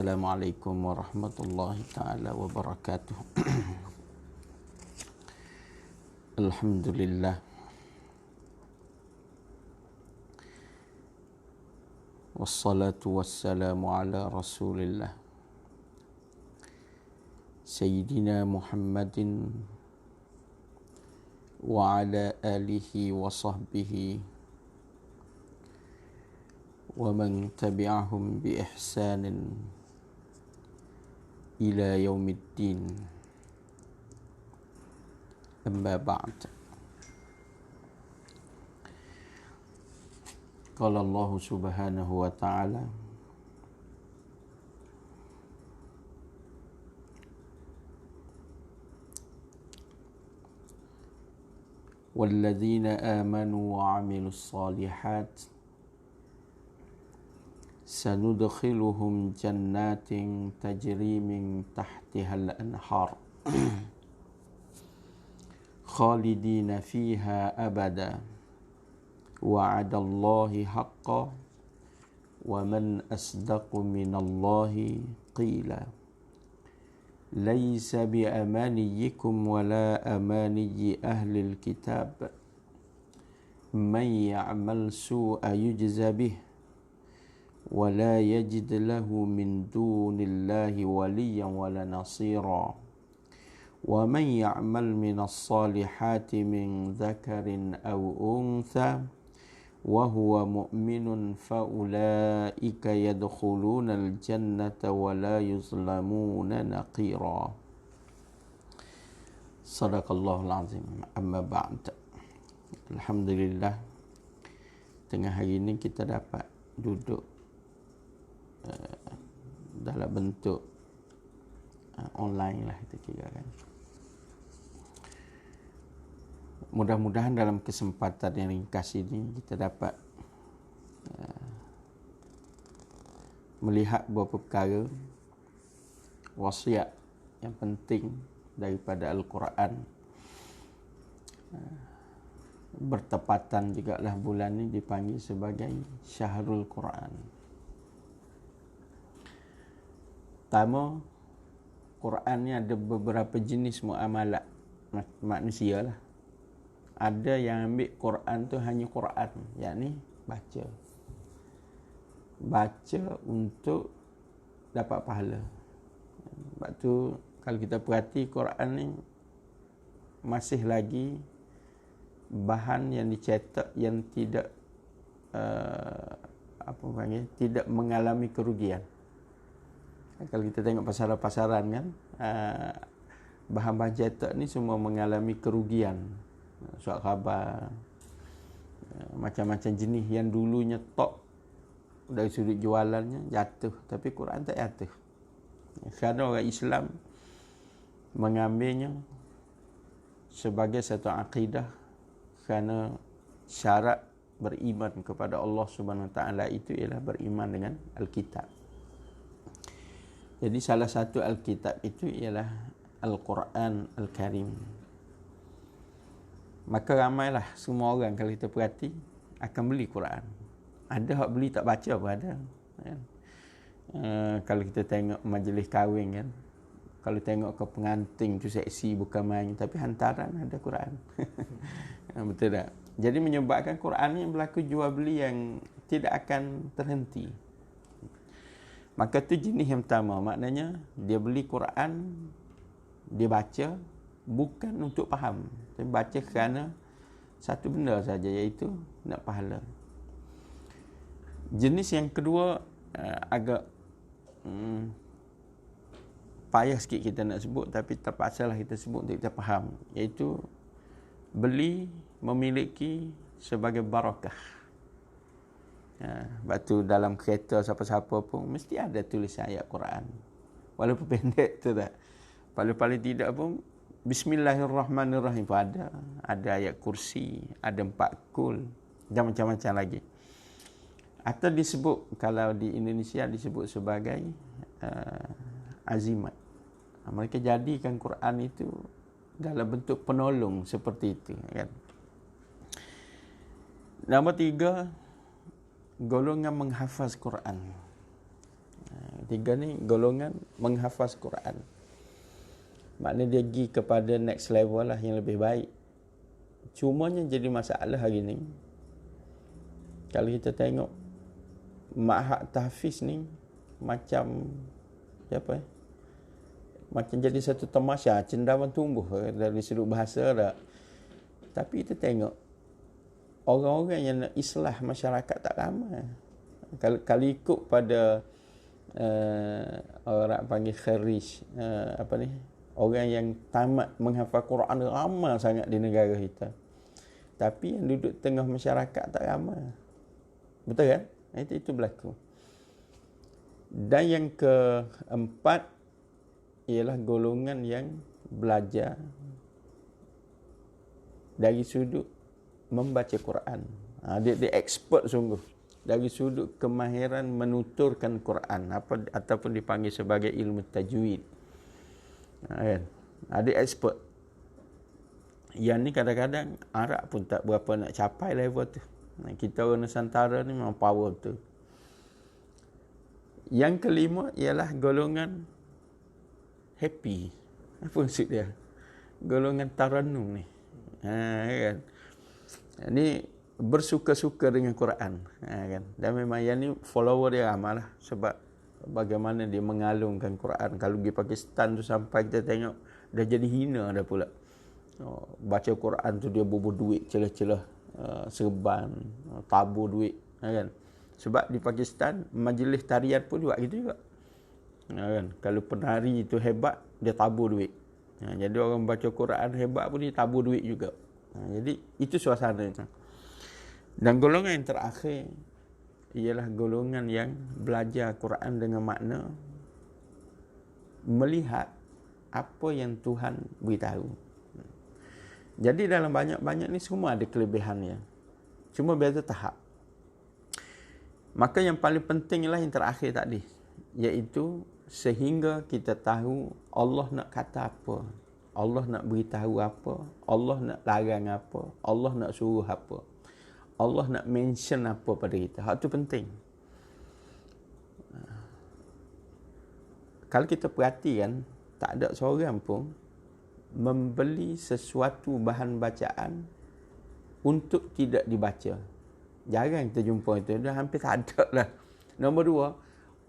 Assalamualaikum warahmatullahi taala wabarakatuh. Alhamdulillah wassalatu wassalamu ala Rasulillah Sayyidina Muhammadin wa ala alihi wa sahbihi wa man tabi'ahum bi ihsanin ila yaumiddin. Amma ba'd. Qala Allah subhanahu wa ta'ala walladzina amanu wa 'amilus shalihat sanudkhiluhum jannatin tajri min tahtihal anhar khalidina fiha abada wa'adallahi haqqan wa man asdaqu minallahi qila laysa bi'amaniyikum wala amaniyyi ahlil kitab man ya'mal su'a yujza bih ولا يجد له من دون الله وليا ولا نصيرا ومن يعمل من الصالحات من ذكر أو أنثى وهو مؤمن فأولئك يدخلون الجنة ولا يظلمون نقيرا. صدق الله العظيم. أما بعد. Alhamdulillah, tengah hari ini kita dapat duduk dalam bentuk online lah kita kira kan. Mudah-mudahan dalam kesempatan yang ringkas ini kita dapat melihat beberapa perkara wasiat yang penting daripada Al-Quran. Bertepatan juga lah bulan ini dipanggil sebagai Syahrul Quran. Pertama, Quran ni ada beberapa jenis muamalat manusia lah. Ada yang ambil Quran tu hanya Quran, yakni baca. Baca untuk dapat pahala. Sebab tu kalau kita perhati Quran ni masih lagi bahan yang dicetak yang tidak tidak mengalami kerugian. Kalau kita tengok pasaran-pasaran kan, bahan-bahan cetak ni semua mengalami kerugian. Surat khabar, macam-macam jenis yang dulunya top dari sudut jualannya jatuh, tapi Quran tak jatuh. Kerana orang Islam mengambilnya sebagai satu akidah, kerana syarat beriman kepada Allah Subhanahu Wa Taala itu ialah beriman dengan Alkitab. Jadi salah satu Alkitab itu ialah Al-Quran Al-Karim. Maka ramailah semua orang kalau kita perhati akan beli Quran. Ada hak beli tak baca pun ada. Kalau kita tengok majlis kahwin kan, kalau tengok ke pengantin tu seksi bukan main, tapi hantaran ada Quran. Betul tak? Jadi menyebabkan Quran ni berlaku jual beli yang tidak akan terhenti. Maka tu jenis yang pertama, maknanya dia beli Quran, dia baca bukan untuk faham, tapi baca kerana satu benda saja, iaitu nak pahala. Jenis yang kedua agak payah sikit kita nak sebut, tapi terpaksalah kita sebut untuk kita faham, iaitu beli memiliki sebagai barakah. Sebab tu dalam kereta siapa-siapa pun mesti ada tulisan ayat Quran, walaupun pendek tu tak, paling-paling tidak pun Bismillahirrahmanirrahim pun ada ayat kursi, ada 4 kul dan macam-macam lagi. Atau disebut, kalau di Indonesia disebut sebagai azimat. Mereka jadikan Quran itu dalam bentuk penolong seperti itu kan. Nombor 3, golongan menghafaz Quran. Tiga ni golongan menghafaz Quran. Maknanya dia pergi kepada next level lah, yang lebih baik. Cumanya jadi masalah hari ni, kalau kita tengok ma'had tahfiz ni macam apa macam jadi satu tamasya, cendawan tumbuh dari sudut bahasa dah. Tapi kita tengok orang-orang yang nak islah masyarakat tak ramai. Kalau ikut pada orang panggil kharij, orang yang tamat menghafal Quran ramai sangat di negara kita. Tapi yang duduk tengah masyarakat tak ramai. Betul kan? Itu berlaku. Dan yang keempat ialah golongan yang belajar dari sudut membaca Quran. Dia expert sungguh dari sudut kemahiran menuturkan Quran, ataupun dipanggil sebagai ilmu tajwid. Kan? Dia expert. Yang ni kadang-kadang Arab pun tak berapa nak capai level tu. Kita orang Nusantara ni memang power tu. Yang kelima ialah golongan happy. Apa maksud dia? Golongan taranum ni. Kan? Ini bersuka-suka dengan Quran. Kan? Dan memang yang ni follower dia ramai lah. Sebab bagaimana dia mengalungkan Quran. Kalau pergi Pakistan tu sampai kita tengok dah jadi hina dah pula. Baca Quran tu dia bubuh duit celah-celah, serban, tabur duit. Kan? Sebab di Pakistan majlis tarian pun buat gitu juga. Kan? Kalau penari itu hebat, dia tabur duit. Jadi orang baca Quran hebat pun dia tabur duit juga. Jadi itu suasananya. Dan golongan yang terakhir ialah golongan yang belajar Quran dengan makna melihat apa yang Tuhan beritahu. Jadi dalam banyak-banyak ni semua ada kelebihannya. Cuma beza tahap. Maka yang paling penting ialah yang terakhir tadi, iaitu sehingga kita tahu Allah nak kata apa, Allah nak beritahu apa, Allah nak larang apa, Allah nak suruh apa, Allah nak mention apa pada kita. Hal tu penting. Kalau kita perhatikan, tak ada seorang pun membeli sesuatu bahan bacaan untuk tidak dibaca. Jarang kita jumpa itu. Dah hampir tak ada lah. Nombor dua,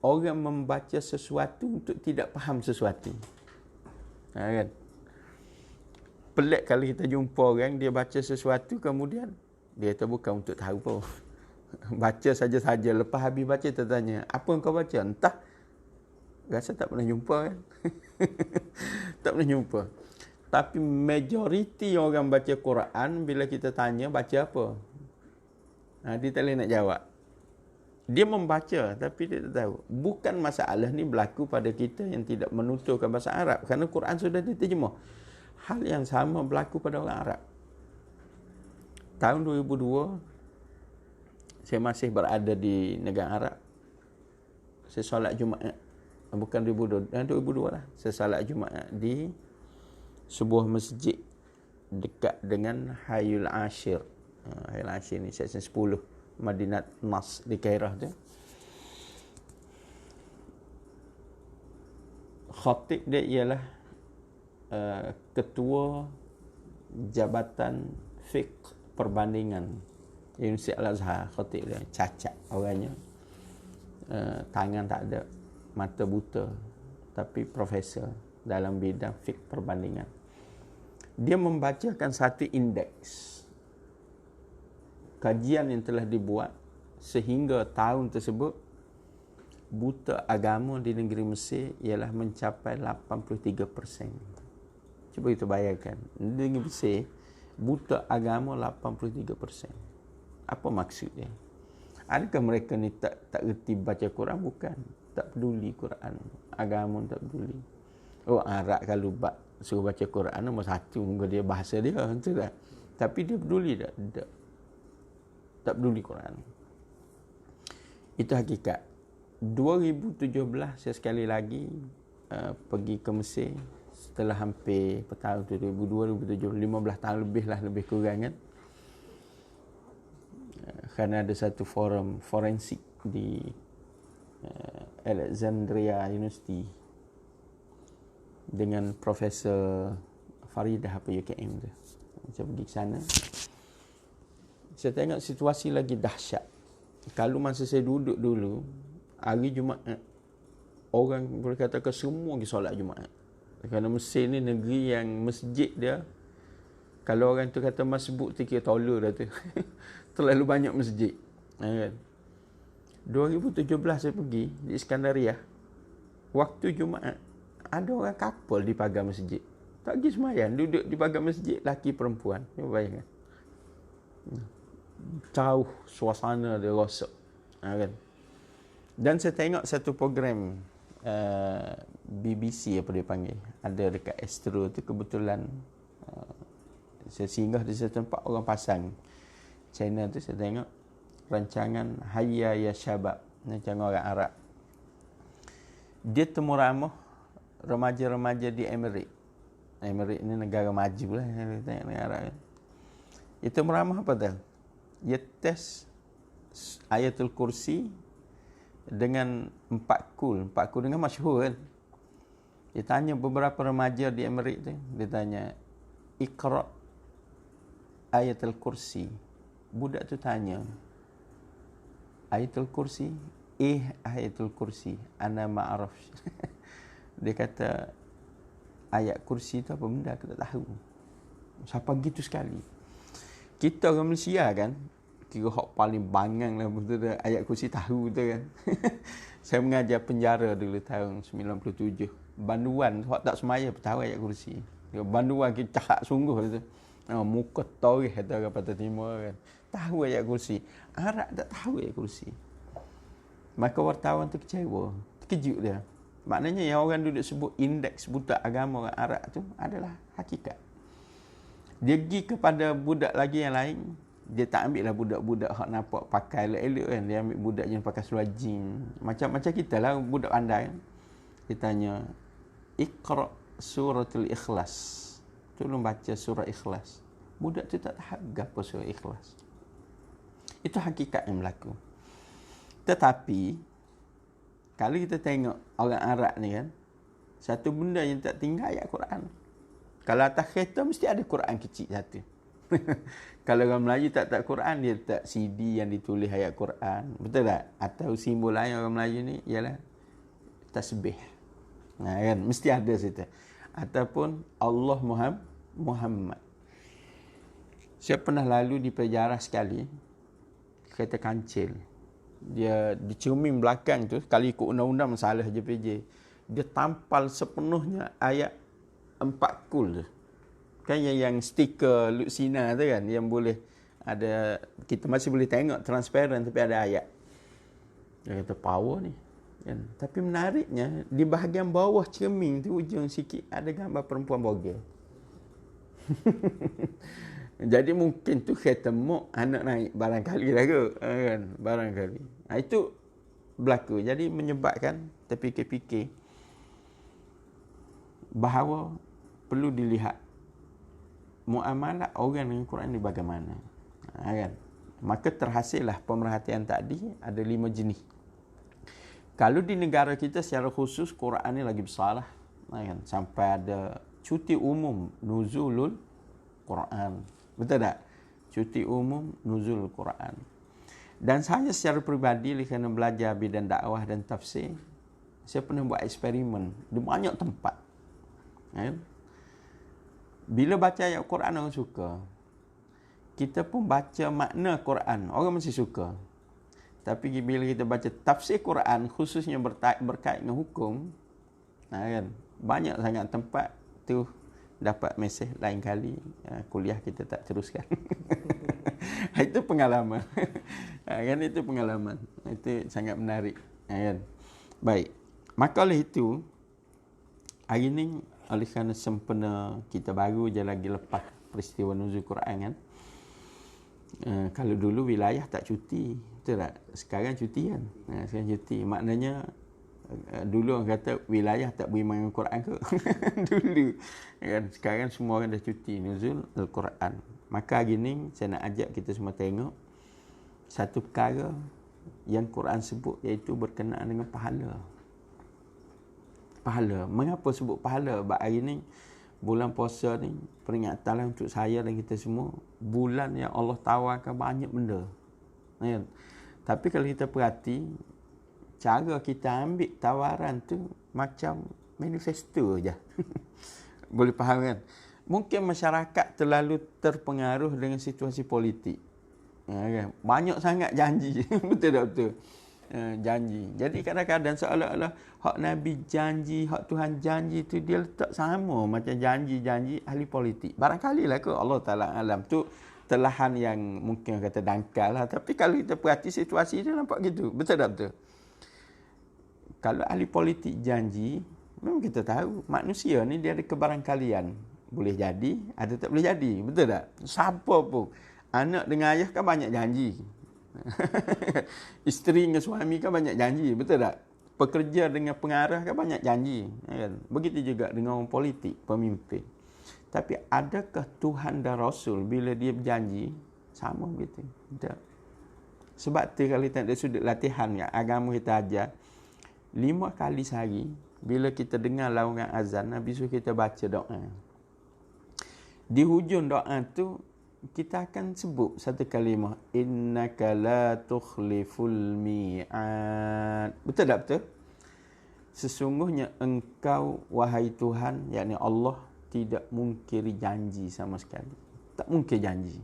orang membaca sesuatu untuk tidak faham sesuatu. Kan? Pelik kalau kita jumpa orang, dia baca sesuatu, kemudian dia kata bukan untuk tahu pun. Baca saja-saja. Lepas habis baca, kita tanya, apa yang kau baca? Entah. Rasa tak pernah jumpa kan? Tak pernah jumpa. Tapi majoriti orang baca Quran, bila kita tanya, baca apa? Dia tak boleh nak jawab. Dia membaca, tapi dia tak tahu. Bukan masalah ni berlaku pada kita yang tidak menuturkan bahasa Arab. Kerana Quran sudah diterjemah. Hal yang sama berlaku pada orang Arab. Tahun 2002, saya masih berada di negara Arab. Saya solat Jumaat. Bukan 2002 lah. Saya solat Jumaat di sebuah masjid dekat dengan Hayul Ashir. Hayul Ashir ni section 10 Madinat Nas di Kairah tu. Khatib dia ialah ketua Jabatan Fiqh Perbandingan Universiti Al-Azhar. Khatib dia cacat orangnya, tangan tak ada, mata buta, tapi profesor dalam bidang fiqh perbandingan. Dia membacakan satu indeks kajian yang telah dibuat sehingga tahun tersebut buta agama di negeri Mesir ialah mencapai 83%. Cuba kita bayangkan, di negeri Mesir buta agama 83%. Apa maksud dia? Adakah mereka ni tak reti baca Quran? Bukan. Tak peduli Quran, agama tak peduli. Arab kalau suruh baca Quran nombor satu, muka dia bahasa dia, betul tak? Tapi dia peduli tak? Tak peduli Quran. Itu hakikat. 2017 saya sekali lagi pergi ke Mesir setelah hampir tahun 2007, 15 tahun lebih lah, lebih kurang kan. Kerana ada satu forum forensik di Alexandria University dengan Profesor Faridah apa UKM tu. Saya pergi ke sana. Saya tengok situasi lagi dahsyat. Kalau masa saya duduk dulu, hari Jumaat, orang boleh katakan semua pergi solat Jumaat. Kerana Mesir ni negeri yang masjid dia, kalau orang tu kata masbuk, tu kira tolol dah tu. Terlalu banyak masjid. Kan? 2017 saya pergi di Iskandaria. Waktu Jumaat, ada orang couple di pagar masjid. Tak pergi sembahyang, duduk di pagar masjid, laki perempuan. Cuba bayangkan. Jauh suasana dia rosak. Kan? Dan saya tengok satu program BBC apa dia panggil. Ada dekat Astro tu, kebetulan saya singgah di satu tempat orang pasang channel tu. Saya tengok rancangan Hayya Ya Syabab, rancangan orang Arab. Dia temu ramah remaja-remaja di Emirates. Emirates ni negara maju lah, tengok negara Arab kan. Dia temu ramah apa dah? Dia test Ayatul Kursi dengan 4 kul dengan masyhur kan. Dia tanya beberapa remaja di Emirates tu, dia tanya, Iqra Ayatul Kursi. Budak tu tanya, Ayatul Kursi? Ayatul Kursi. Ana ma'araf. Dia kata, ayat kursi tu apa benda, aku tak tahu. Siapa gitu sekali. Kita orang Malaysia kan, kira hak paling bangang lah betul ayat kursi tahu tu kan. Saya mengajar penjara dulu tahun 97. Banduan hak tak semaya tahu ayat kursi. Banduan kita cahak sungguh tu. Muka torih kata orang Pantai Timur kan. Tahu ayat kursi. Arab tak tahu ayat kursi. Maka wartawan tu kecewa, terkejut dia. Maknanya yang orang duduk sebut indeks budak agama orang Arab tu adalah hakikat. Dia pergi kepada budak lagi yang lain, dia tak ambil lah budak-budak hak nampak pakai elok-elok kan. Dia ambil budak yang pakai seluar jeans. Macam kita lah, budak pandai kan. Dia tanya, Iqra suratul Ikhlas. Tolong baca surah Ikhlas. Budak tu tak tahu apa surah Ikhlas. Itu hakikat yang berlaku. Tetapi, kalau kita tengok orang Arab ni kan, satu benda yang tak tinggal ayat Quran. Kalau atas kereta mesti ada Quran kecil satu. Kalau orang Melayu tak Quran, dia tak CD yang ditulis ayat Quran. Betul tak? Atau simbol lain orang Melayu ni ialah tasbih. Nah kan, mesti ada situ. Ataupun Allah Muhammad. Saya pernah lalu di penjara sekali, kereta kancil. Dia dicermin belakang tu, kalau ikut undang-undang masalah JPJ, dia tampal sepenuhnya ayat 4 kul tu. Kan yang stiker Luxina tu kan, yang boleh ada, kita masih boleh tengok transparent tapi ada ayat. Dia kata power ni kan. Tapi menariknya, di bahagian bawah cermin tu ujung sikit ada gambar perempuan bogel. Jadi mungkin tu kereta mok anak naik barangkali lah ke kan, barangkali. Itu berlaku. Jadi menyebabkan terfikir-fikir bahawa perlu dilihat muamalah orang dengan Quran ni bagaimana. Kan? Maka terhasillah pemerhatian tadi ada 5 jenis. Kalau di negara kita secara khusus Quran ni lagi besar lah. Kan? Sampai ada cuti umum nuzulul Quran. Betul tak? Cuti umum nuzul Quran. Dan saya secara peribadi kerana belajar bidang dakwah dan tafsir, saya pernah buat eksperimen di banyak tempat. Kan? Bila baca ayat Quran orang suka. Kita pun baca makna Quran, orang mesti suka. Tapi bila kita baca tafsir Quran, khususnya berkait dengan hukum, kan? Banyak sangat tempat tu dapat mesej lain kali, kuliah kita tak teruskan. Itu pengalaman. Kan, itu pengalaman. Itu sangat menarik. Kan? Baik. Maka oleh itu, hari ini oleh kerana sempena kita baru je lagi lepas peristiwa nuzul Quran kan. Kalau dulu wilayah tak cuti, betul tak? Sekarang cuti kan. Sekarang cuti. Maknanya dulu orang kata wilayah tak boleh main Quran ke. Dulu kan. Sekarang semua orang dah cuti nuzul Al-Quran. Maka hari ni saya nak ajak kita semua tengok satu perkara yang Quran sebut, iaitu berkenaan dengan pahala. Pahala. Mengapa sebut pahala? Sebab hari ni bulan puasa ni peringatan untuk saya dan kita semua, bulan yang Allah tawarkan banyak benda. Kan? Tapi kalau kita perhati, cara kita ambil tawaran tu macam manifesto je. Boleh faham kan? Mungkin masyarakat terlalu terpengaruh dengan situasi politik. Kan? Banyak sangat janji. Betul tak betul? Janji. Jadi kadang-kadang seolah-olah hak Nabi janji, hak Tuhan janji tu dia letak sama macam janji-janji ahli politik. Barangkali lah ke Allah Ta'ala alam tu telahan yang mungkin kata dangkal lah. Tapi kalau kita perhati situasi dia nampak gitu. Betul tak betul? Kalau ahli politik janji, memang kita tahu manusia ni dia ada kebarangkalian. Boleh jadi, ada tak boleh jadi. Betul tak? Siapa pun. Anak dengan ayah kan banyak janji. Isteri dengan suami kan banyak janji. Betul tak? Pekerja dengan pengarah kan banyak janji. Kan? Begitu juga dengan orang politik, pemimpin. Tapi adakah Tuhan dan Rasul bila dia berjanji sama begitu? Tak. Sebab tu kalau kita ada sudut latihan yang agama kita ajar, 5 kali sehari bila kita dengar laungan azan, Nabi suruh kita baca doa. Di hujung doa tu kita akan sebut satu kalimah, innaka la tukhliful mi'ad. Betul tak betul? Sesungguhnya engkau wahai Tuhan, yakni Allah, tidak mungkiri janji sama sekali. Tak mungkir janji.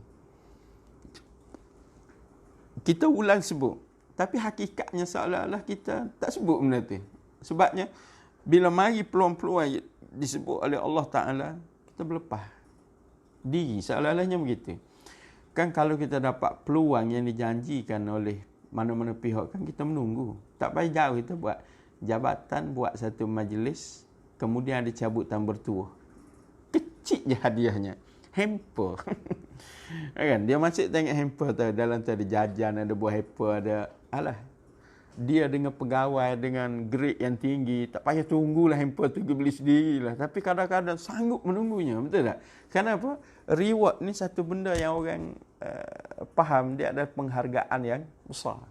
Kita ulang sebut, tapi hakikatnya seolah-olah kita tak sebut benda tu. Sebabnya bila mari peluang-peluang disebut oleh Allah Ta'ala, kita berlepas diri, seolah-olahnya begitu. Kan kalau kita dapat peluang yang dijanjikan oleh mana-mana pihak, kan kita menunggu. Tak payah jauh, kita buat jabatan, buat satu majlis, kemudian ada cabutan bertuah. Kecil je hadiahnya. Hamper. Kan? Dia masih tengok hamper tu, dalam tu ada jajan, ada buah hamper, ada alah. Dia dengan pegawai dengan grade yang tinggi, tak payah tunggulah hamper tu, beli sendirilah. Tapi kadang-kadang sanggup menunggunya, betul tak? Kenapa? Reward ni satu benda yang orang faham, dia ada penghargaan yang besar.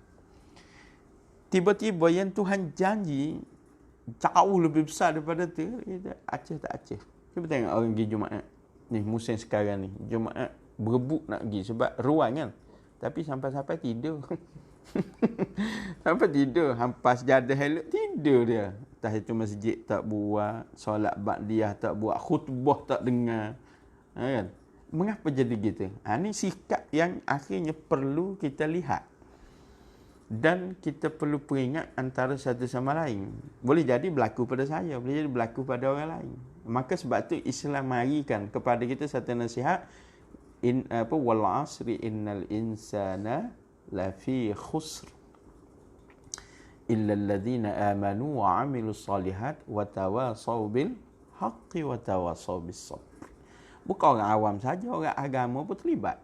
Tiba-tiba yang Tuhan janji jauh lebih besar daripada tu, kita aceh tak aceh. Cuba tengok orang pergi Jumaat. Ni musim sekarang ni, Jumaat berebut nak pergi sebab ruang kan. Tapi sampai-sampai tidur. Sampai tidur, hampas jadah elok, tidur dia. Tahiyatul masjid tak buat, solat ba'diyah tak buat, khutbah tak dengar. Kan? Mengapa jadi gitu? Ini sikap yang akhirnya perlu kita lihat. Dan kita perlu peringat antara satu sama lain. Boleh jadi berlaku pada saya, boleh jadi berlaku pada orang lain. Maka sebab tu Islam marikan kepada kita satu nasihat, wal asri innal insana lafi khusr illa alladhina amanu wa amilus solihat wa tawasaw bil haqqi wa tawasaw bis sabr. Bukan orang awam saja, orang agama pun terlibat.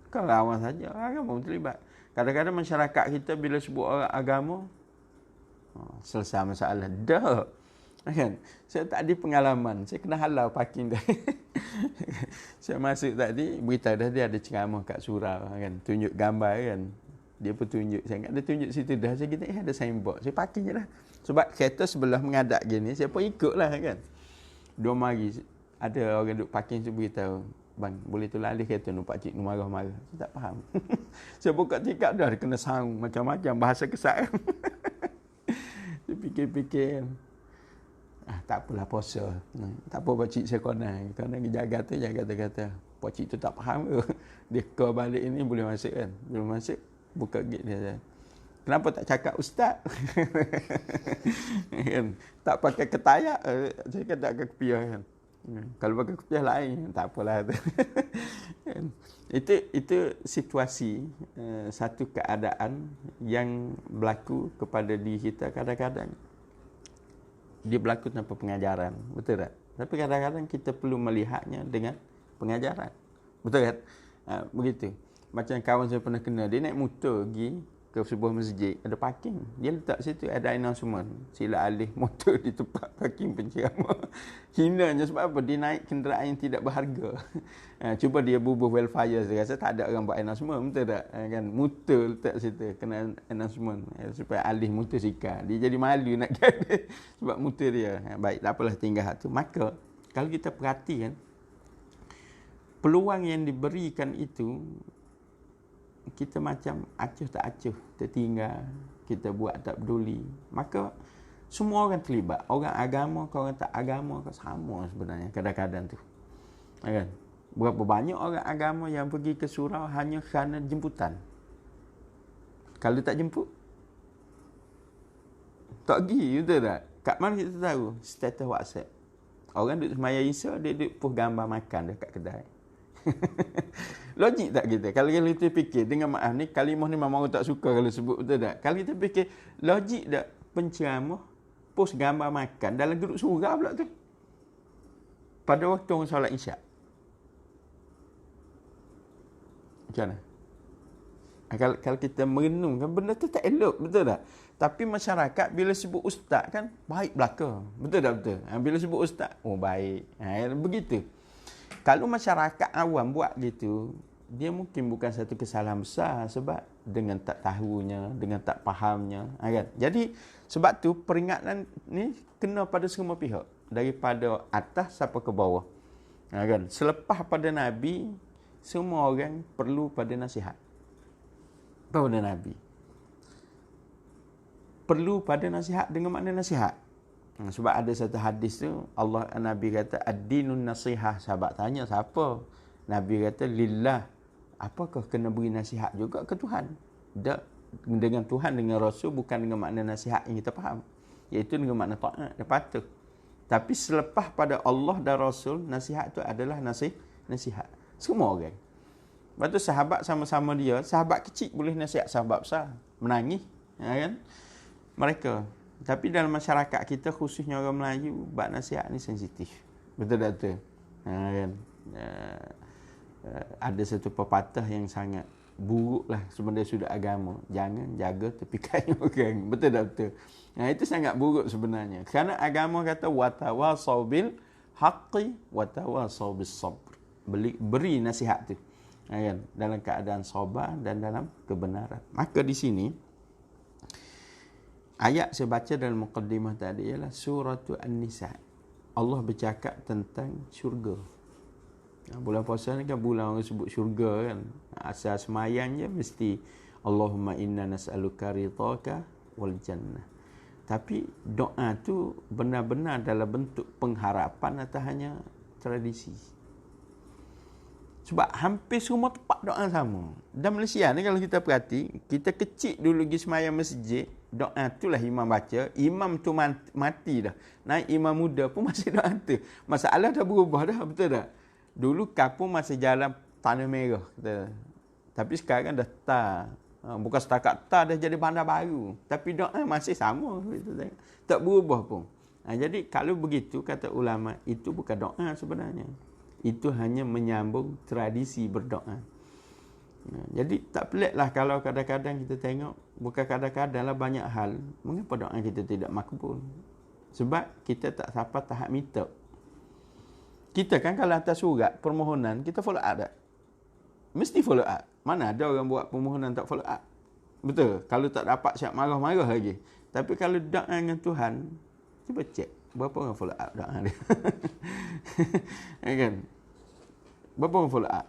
Bukan orang awam saja, orang agama pun terlibat. Kadang-kadang masyarakat kita bila sebut orang agama, selesai masalah. Dah. Kan? Saya tak ada pengalaman. Saya kena halau parking dah. Saya masuk tadi, beritahu dah dia ada ceramah kat surau. Kan? Tunjuk gambar kan. Dia pun tunjuk. Saya ingat dia tunjuk situ dah. Saya kata, ada signboard. Saya parking je lah. Sebab kereta sebelah mengadap gini, saya pun ikut lah kan. 2 hari, ada orang duduk parking tu beritahu, bang, boleh tolong alih kereta ni, pakcik ni marah-marah. Saya tak faham. Saya buka tikap dah, dia kena sarung macam-macam bahasa kesat. Saya fikir-fikir, tak apalah puasa. Tak apa pakcik saya konai. Konai jaga tu kata, pakcik tu tak faham ke. Dia ke balik ini boleh masuk kan. Belum masuk, buka gate dia. Kenapa tak cakap ustaz? Kan? Tak pakai ketayak. Saya kata tak kepiah kan. Kalau pakai kepiah lain, tak apalah. Itu situasi, satu keadaan yang berlaku kepada diri kita kadang-kadang. Dia berlaku tanpa pengajaran. Betul tak? Tapi kadang-kadang kita perlu melihatnya dengan pengajaran. Betul kan? Begitu. Macam kawan saya pernah kena, dia naik motor pergi ke sebuah masjid, ada parking. Dia letak situ ada announcement, sila alih motor di tempat parking penceramah. Hinanya sebab apa? Dia naik kenderaan yang tidak berharga. Cuba dia bubuh wildfire, saya rasa tak ada orang buat announcement, betul tak? Kan motor letak situ kena announcement supaya alih motosikal. Dia jadi malu nak kata sebab motor dia. Baik, tak apalah, tinggal hak tu. Maka kalau kita perhatikan peluang yang diberikan itu, kita macam acuh tak acuh, tertinggal, kita buat tak peduli. Maka semua orang terlibat. Orang agama ke orang tak agama ke sama sebenarnya kadang-kadang tu. Kan? Berapa banyak orang agama yang pergi ke surau hanya kerana jemputan. Kalau tak jemput, tak pergi, betul tak? Kat mana kita tahu? Status WhatsApp. Orang duduk semayang Isya, dia duduk post gambar makan dekat kedai. Logik tak kita? Kalau kita fikir dengan maaf ni, kalimah ni memang orang tak suka kalau sebut, betul tak? Kalau kita fikir, logik tak penceramah post gambar makan dalam duduk surau pula tu? Pada waktu orang solat Isyak. Macam mana? Kalau kita merenungkan, benda tu tak elok, betul tak? Tapi masyarakat bila sebut ustaz kan, baik belaka. Betul tak betul? Bila sebut ustaz, oh baik. Begitu. Kalau masyarakat awam buat gitu, dia mungkin bukan satu kesalahan besar sebab dengan tak tahunya, dengan tak fahamnya. Kan? Jadi, sebab tu peringatan ni kena pada semua pihak. Daripada atas sampai ke bawah. Kan? Selepas pada Nabi, semua orang perlu pada nasihat. Apa pada Nabi? Perlu pada nasihat dengan makna nasihat. Sebab ada satu hadis tu, Nabi kata, ad-dinun nasihah. Sahabat tanya, siapa? Nabi kata, lillah. Apakah kena beri nasihat juga ke Tuhan? Tak. Dengan Tuhan, dengan Rasul, bukan dengan makna nasihat yang kita faham. Iaitu dengan makna ta'at dan patuh. Tapi selepas pada Allah dan Rasul, nasihat tu adalah nasihat. Semua orang. Lepas tu sahabat sama-sama dia, sahabat kecil boleh nasihat sahabat besar. Menangis. Kan? Mereka. Tapi dalam masyarakat kita, khususnya orang Melayu, bab nasihat ni sensitif. Betul tak betul? Kan? Ada satu pepatah yang sangat buruk lah sebenarnya sudut agama. Jangan jaga tepi kayu orang. Betul tak betul? Itu sangat buruk sebenarnya. Kerana agama kata, watawasau bil haqqi watawasau bis sabr. Beri nasihat tu. Kan? Dalam keadaan sabar dan dalam kebenaran. Maka di sini, ayat saya baca dalam muqaddimah tadi ialah surah An-Nisa. Allah bercakap tentang syurga. Bulan puasa ni kan bulan orang sebut syurga kan. Asal semayang je mesti Allahumma inna nas'aluka ridhaka wal jannah. Tapi doa tu benar-benar dalam bentuk pengharapan atau hanya tradisi. Sebab hampir semua tempat doa sama. Dan Malaysia ni kalau kita perhati, kita kecil dulu pergi semayang masjid, doa itulah imam baca. Imam tu mati dah. Naik imam muda pun masih doa tu. Masalah dah berubah dah, betul tak? Dulu kampung masih jalan tanah merah. Kata. Tapi sekarang dah tar. Bukan setakat tar, dah jadi bandar baru. Tapi doa masih sama. Tak berubah pun. Jadi kalau begitu, kata ulama, itu bukan doa sebenarnya. Itu hanya menyambung tradisi berdoa. Jadi tak peliklah kalau kadang-kadang kita tengok, bukan kadang-kadang lah, banyak hal, mengapa doa kita tidak makbul? Sebab kita tak sampai tahap minta. Kita kan kalau atas surat permohonan, kita follow up tak? Mesti follow up. Mana ada orang buat permohonan tak follow up? Betul? Kalau tak dapat siap marah-marah lagi. Tapi kalau doa dengan Tuhan, cuba cek berapa orang follow up doa dia. Kan? Berapa orang follow up?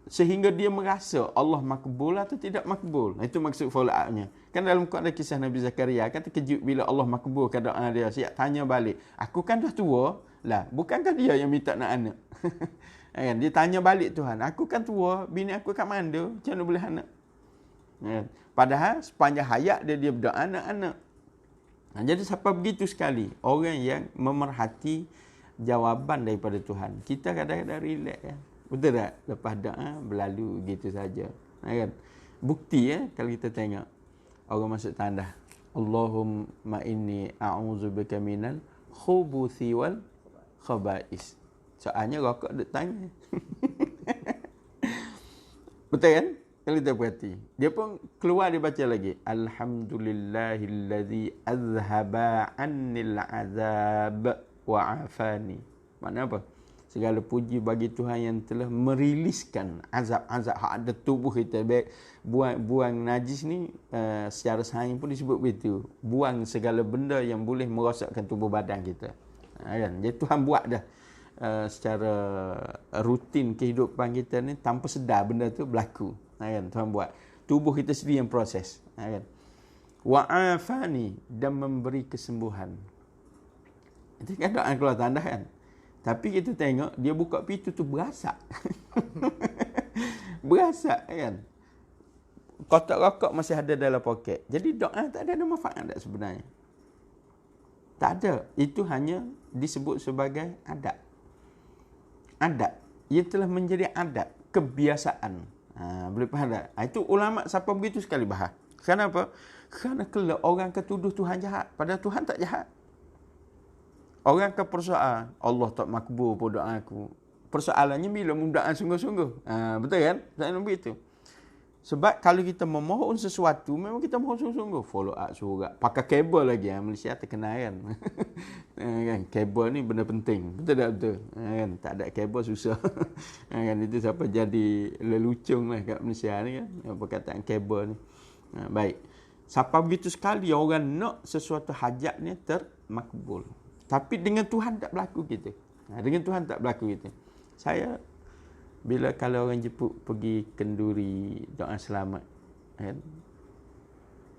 Sehingga dia merasa Allah makbul atau tidak makbul. Itu maksud follow up-nya. Kan dalam Quran ada kisah Nabi Zakaria, kan terkejut bila Allah makbulkan doa dia. Siap tanya balik, aku kan dah tua lah, bukankah dia yang minta nak anak? Kan? Dia tanya balik Tuhan, aku kan tua, bini aku kat mana, macam mana boleh anak? Kan? Padahal sepanjang hayat dia berdoa anak-anak. Jadi sampai begitu sekali orang yang memerhati jawapan daripada Tuhan. Kita kadang-kadang relax kan. Betul tak? Lepas doa berlalu gitu saja. Kan? Bukti kalau kita tengok orang masuk tandas, Allahumma inni a'udzubika minal khubuthi wal khaba'is. Soalnya rokok duk tanya. Betul kan? Kalau kita perhati, dia pun keluar dia baca lagi. Alhamdulillahillazi azhaba annil azab wa afani. Makna apa? Segala puji bagi Tuhan yang telah meriliskan azab-azab hak ada tubuh kita. Baik buang najis ni secara sains pun disebut begitu. Buang segala benda yang boleh merosakkan tubuh badan kita. Kan? Jadi Tuhan buat dah secara rutin kehidupan kita ni tanpa sedar benda tu berlaku. Kan? Tuhan buat. Tubuh kita sendiri yang proses. Kan? Wa'afani, dan memberi kesembuhan. Itu kan doa keluar tandas kan. Tapi kita tengok dia buka pintu tu berasak. Berasak kan. Kotak rokok masih ada dalam poket. Jadi doa tak ada manfaat tak sebenarnya. Tak ada. Itu hanya disebut sebagai adat. Adat. Ia telah menjadi adat. Kebiasaan. Boleh faham tak? Itu ulama siapa begitu sekali bahas. Kenapa? Kerana kalau orang ketuduh Tuhan jahat. Padahal Tuhan tak jahat. Orang akan persoal, Allah tak makbul pun doa aku. Persoalannya bila doa sungguh-sungguh. Betul kan? Tak begitu. Sebab kalau kita memohon sesuatu, memang kita mohon sungguh-sungguh. Follow up surat. Pakai kabel lagi. Malaysia terkenal kan. Kan? Kabel ni benda penting. Betul tak betul? Kan? Tak ada kabel susah. Kan? Itu siapa jadi lelucung lah kat Malaysia ni kan. Perkataan kabel ni. Baik. Siapa begitu sekali orang nak sesuatu hajat ni termakbul. Tapi dengan Tuhan tak berlaku gitu. Dengan Tuhan tak berlaku gitu. Saya bila kalau orang jemput pergi kenduri doa selamat kan,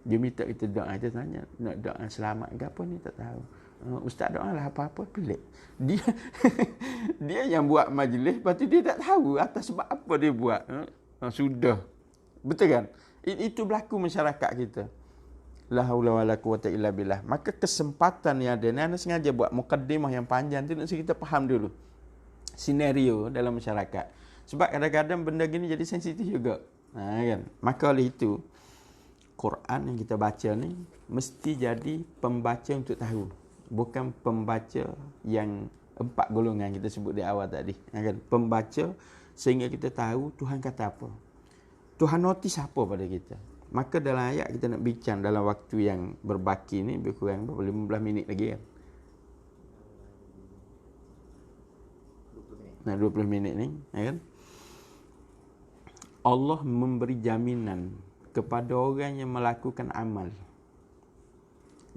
dia minta kita doa, dia tanya nak doa selamat ke apa ni tak tahu. Ustaz doa lah apa-apa, pelik. Dia dia yang buat majlis, lepas tu dia tak tahu atas sebab apa dia buat. Sudah. Betul kan? Itu berlaku masyarakat kita. La haula wala quwata illa billah. Maka kesempatan yang ada ni, anda sengaja buat mukaddimah yang panjang tu nak kita faham dulu senario dalam masyarakat. Sebab kadang-kadang benda gini jadi sensitif juga. Kan? Maka oleh itu, Quran yang kita baca ni mesti jadi pembaca untuk tahu. Bukan pembaca yang 4 golongan kita sebut di awal tadi. Kan? Pembaca sehingga kita tahu Tuhan kata apa. Tuhan notis apa pada kita. Maka dalam ayat kita nak bincang dalam waktu yang berbaki ni, lebih kurang 15 minit lagi kan. Nah, 20 minit ni, kan? Allah memberi jaminan kepada orang yang melakukan amal.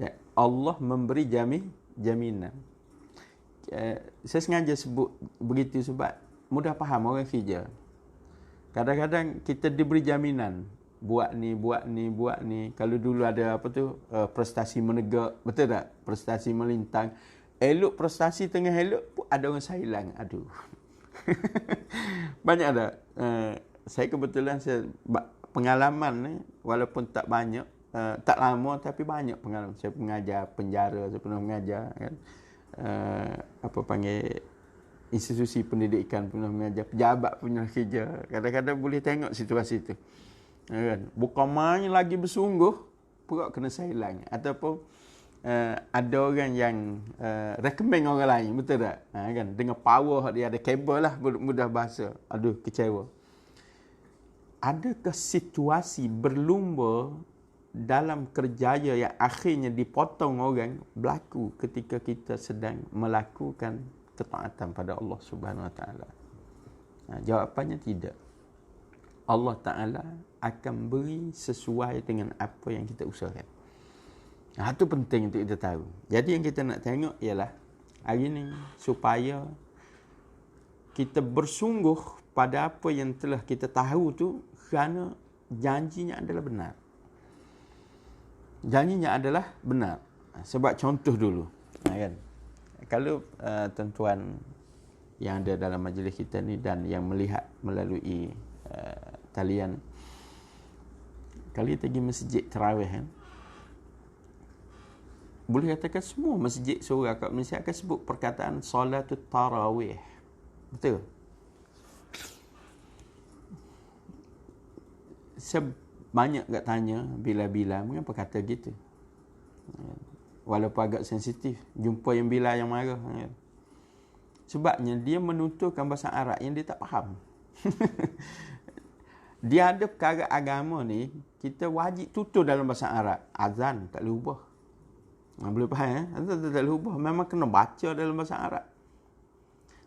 Ya, Allah memberi jaminan. Saya sengaja sebut begitu sebab mudah faham orang kerja. Kadang-kadang kita diberi jaminan. Buat ni. Kalau dulu ada apa tu, prestasi menegak, betul tak? Prestasi melintang. Elok prestasi tengah elok pun ada orang sailang. Aduh. Banyak tak? Saya kebetulan pengalaman ni walaupun tak banyak, tak lama tapi banyak pengalaman. Saya mengajar penjara, saya pernah mengajar kan. Institusi pendidikan, pernah mengajar pejabat, pernah kerja. Kadang-kadang boleh tengok situasi itu. Kan? Bukan main lagi bersungguh, pula kena sailang. Ataupun ada orang yang recommend orang lain, betul tak? Kan? Dengan power dia ada kabel lah, mudah bahasa. Aduh, kecewa. Adakah situasi berlumba dalam kerjaya yang akhirnya dipotong orang berlaku ketika kita sedang melakukan ketaatan pada Allah Subhanahu Wa Taala? Jawapannya tidak. Allah Ta'ala akan beri sesuai dengan apa yang kita usahakan. Itu penting untuk kita tahu. Jadi yang kita nak tengok ialah hari ini supaya kita bersungguh pada apa yang telah kita tahu tu, kerana janjinya adalah benar. Janjinya adalah benar. Sebab contoh dulu. Kan? Kalau tuan-tuan yang ada dalam majlis kita ni dan yang melihat melalui talian, kalau kita pergi masjid tarawih kan, boleh katakan semua masjid surau kat Malaysia akan sebut perkataan solatut tarawih. Betul? Saya banyak kat tanya bila-bila mengapa kata gitu. Walaupun agak sensitif, jumpa yang bila yang marah. Sebabnya dia menuturkan bahasa Arab yang dia tak faham. Dia ada perkara agama ni, kita wajib tutur dalam bahasa Arab. Azan tak boleh ubah. Boleh faham Azan tak boleh ubah. Memang kena baca dalam bahasa Arab.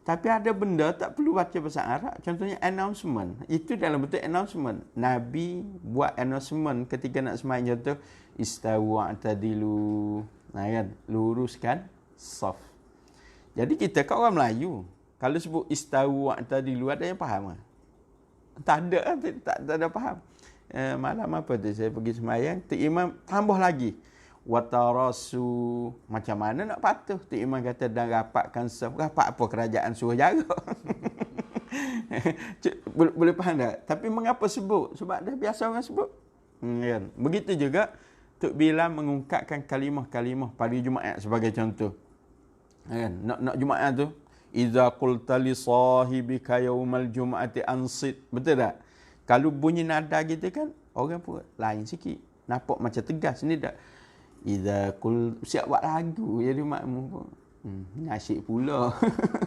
Tapi ada benda tak perlu baca bahasa Arab. Contohnya announcement. Itu dalam bentuk announcement. Nabi buat announcement ketika nak sembahyang. Contoh, istawu atadilu. Kan? Luruskan saf. Jadi kita kat orang Melayu, kalau sebut istawu atadilu, ada yang faham tak? Tak ada faham. Malam apa tu saya pergi sembahyang, Tok Imam tambah lagi. Watarasu, macam mana nak patuh? Tok Imam kata dan rapatkan saf. Rapat apa kerajaan suruh jaga? boleh faham tak? Tapi mengapa sebut? Sebab dah biasa orang sebut. Kan? Begitu juga Tok Bilal mengungkapkan kalimah-kalimah pada Jumaat sebagai contoh. Kan? Nak Jumaat tu, Iza qulta li sahibika yawmal jum'ati ansit. Betul tak? Kalau bunyi nada gitu kan, orang pun lain sikit. Nampak macam tegas ni tak? Iza qul, siap buat lagu jadi makmum pun. Nasyid pula.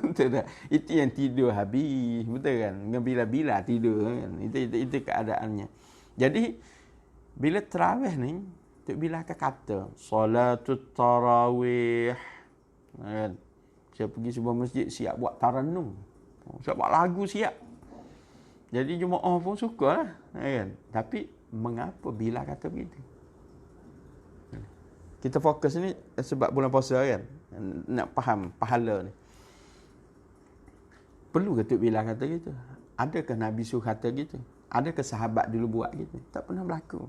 Betul tak? Itu yang tidur habis. Betul kan? Bila-bila tidur kan. Itu keadaannya. Jadi, bila tarawih ni, Tok Bilal akan kata, Salatut tarawih. Kan? Saya pergi sebuah masjid, siap buat taranum. Siap buat lagu, siap. Jadi jemaah pun sukalah. Kan? Tapi mengapa Bilal kata begitu? Kita fokus ni sebab bulan puasa kan? Nak faham pahala ni. Perlu ke Tok Bilal kata gitu? Adakah Nabi suruh kata gitu? Adakah sahabat dulu buat gitu? Tak pernah berlaku.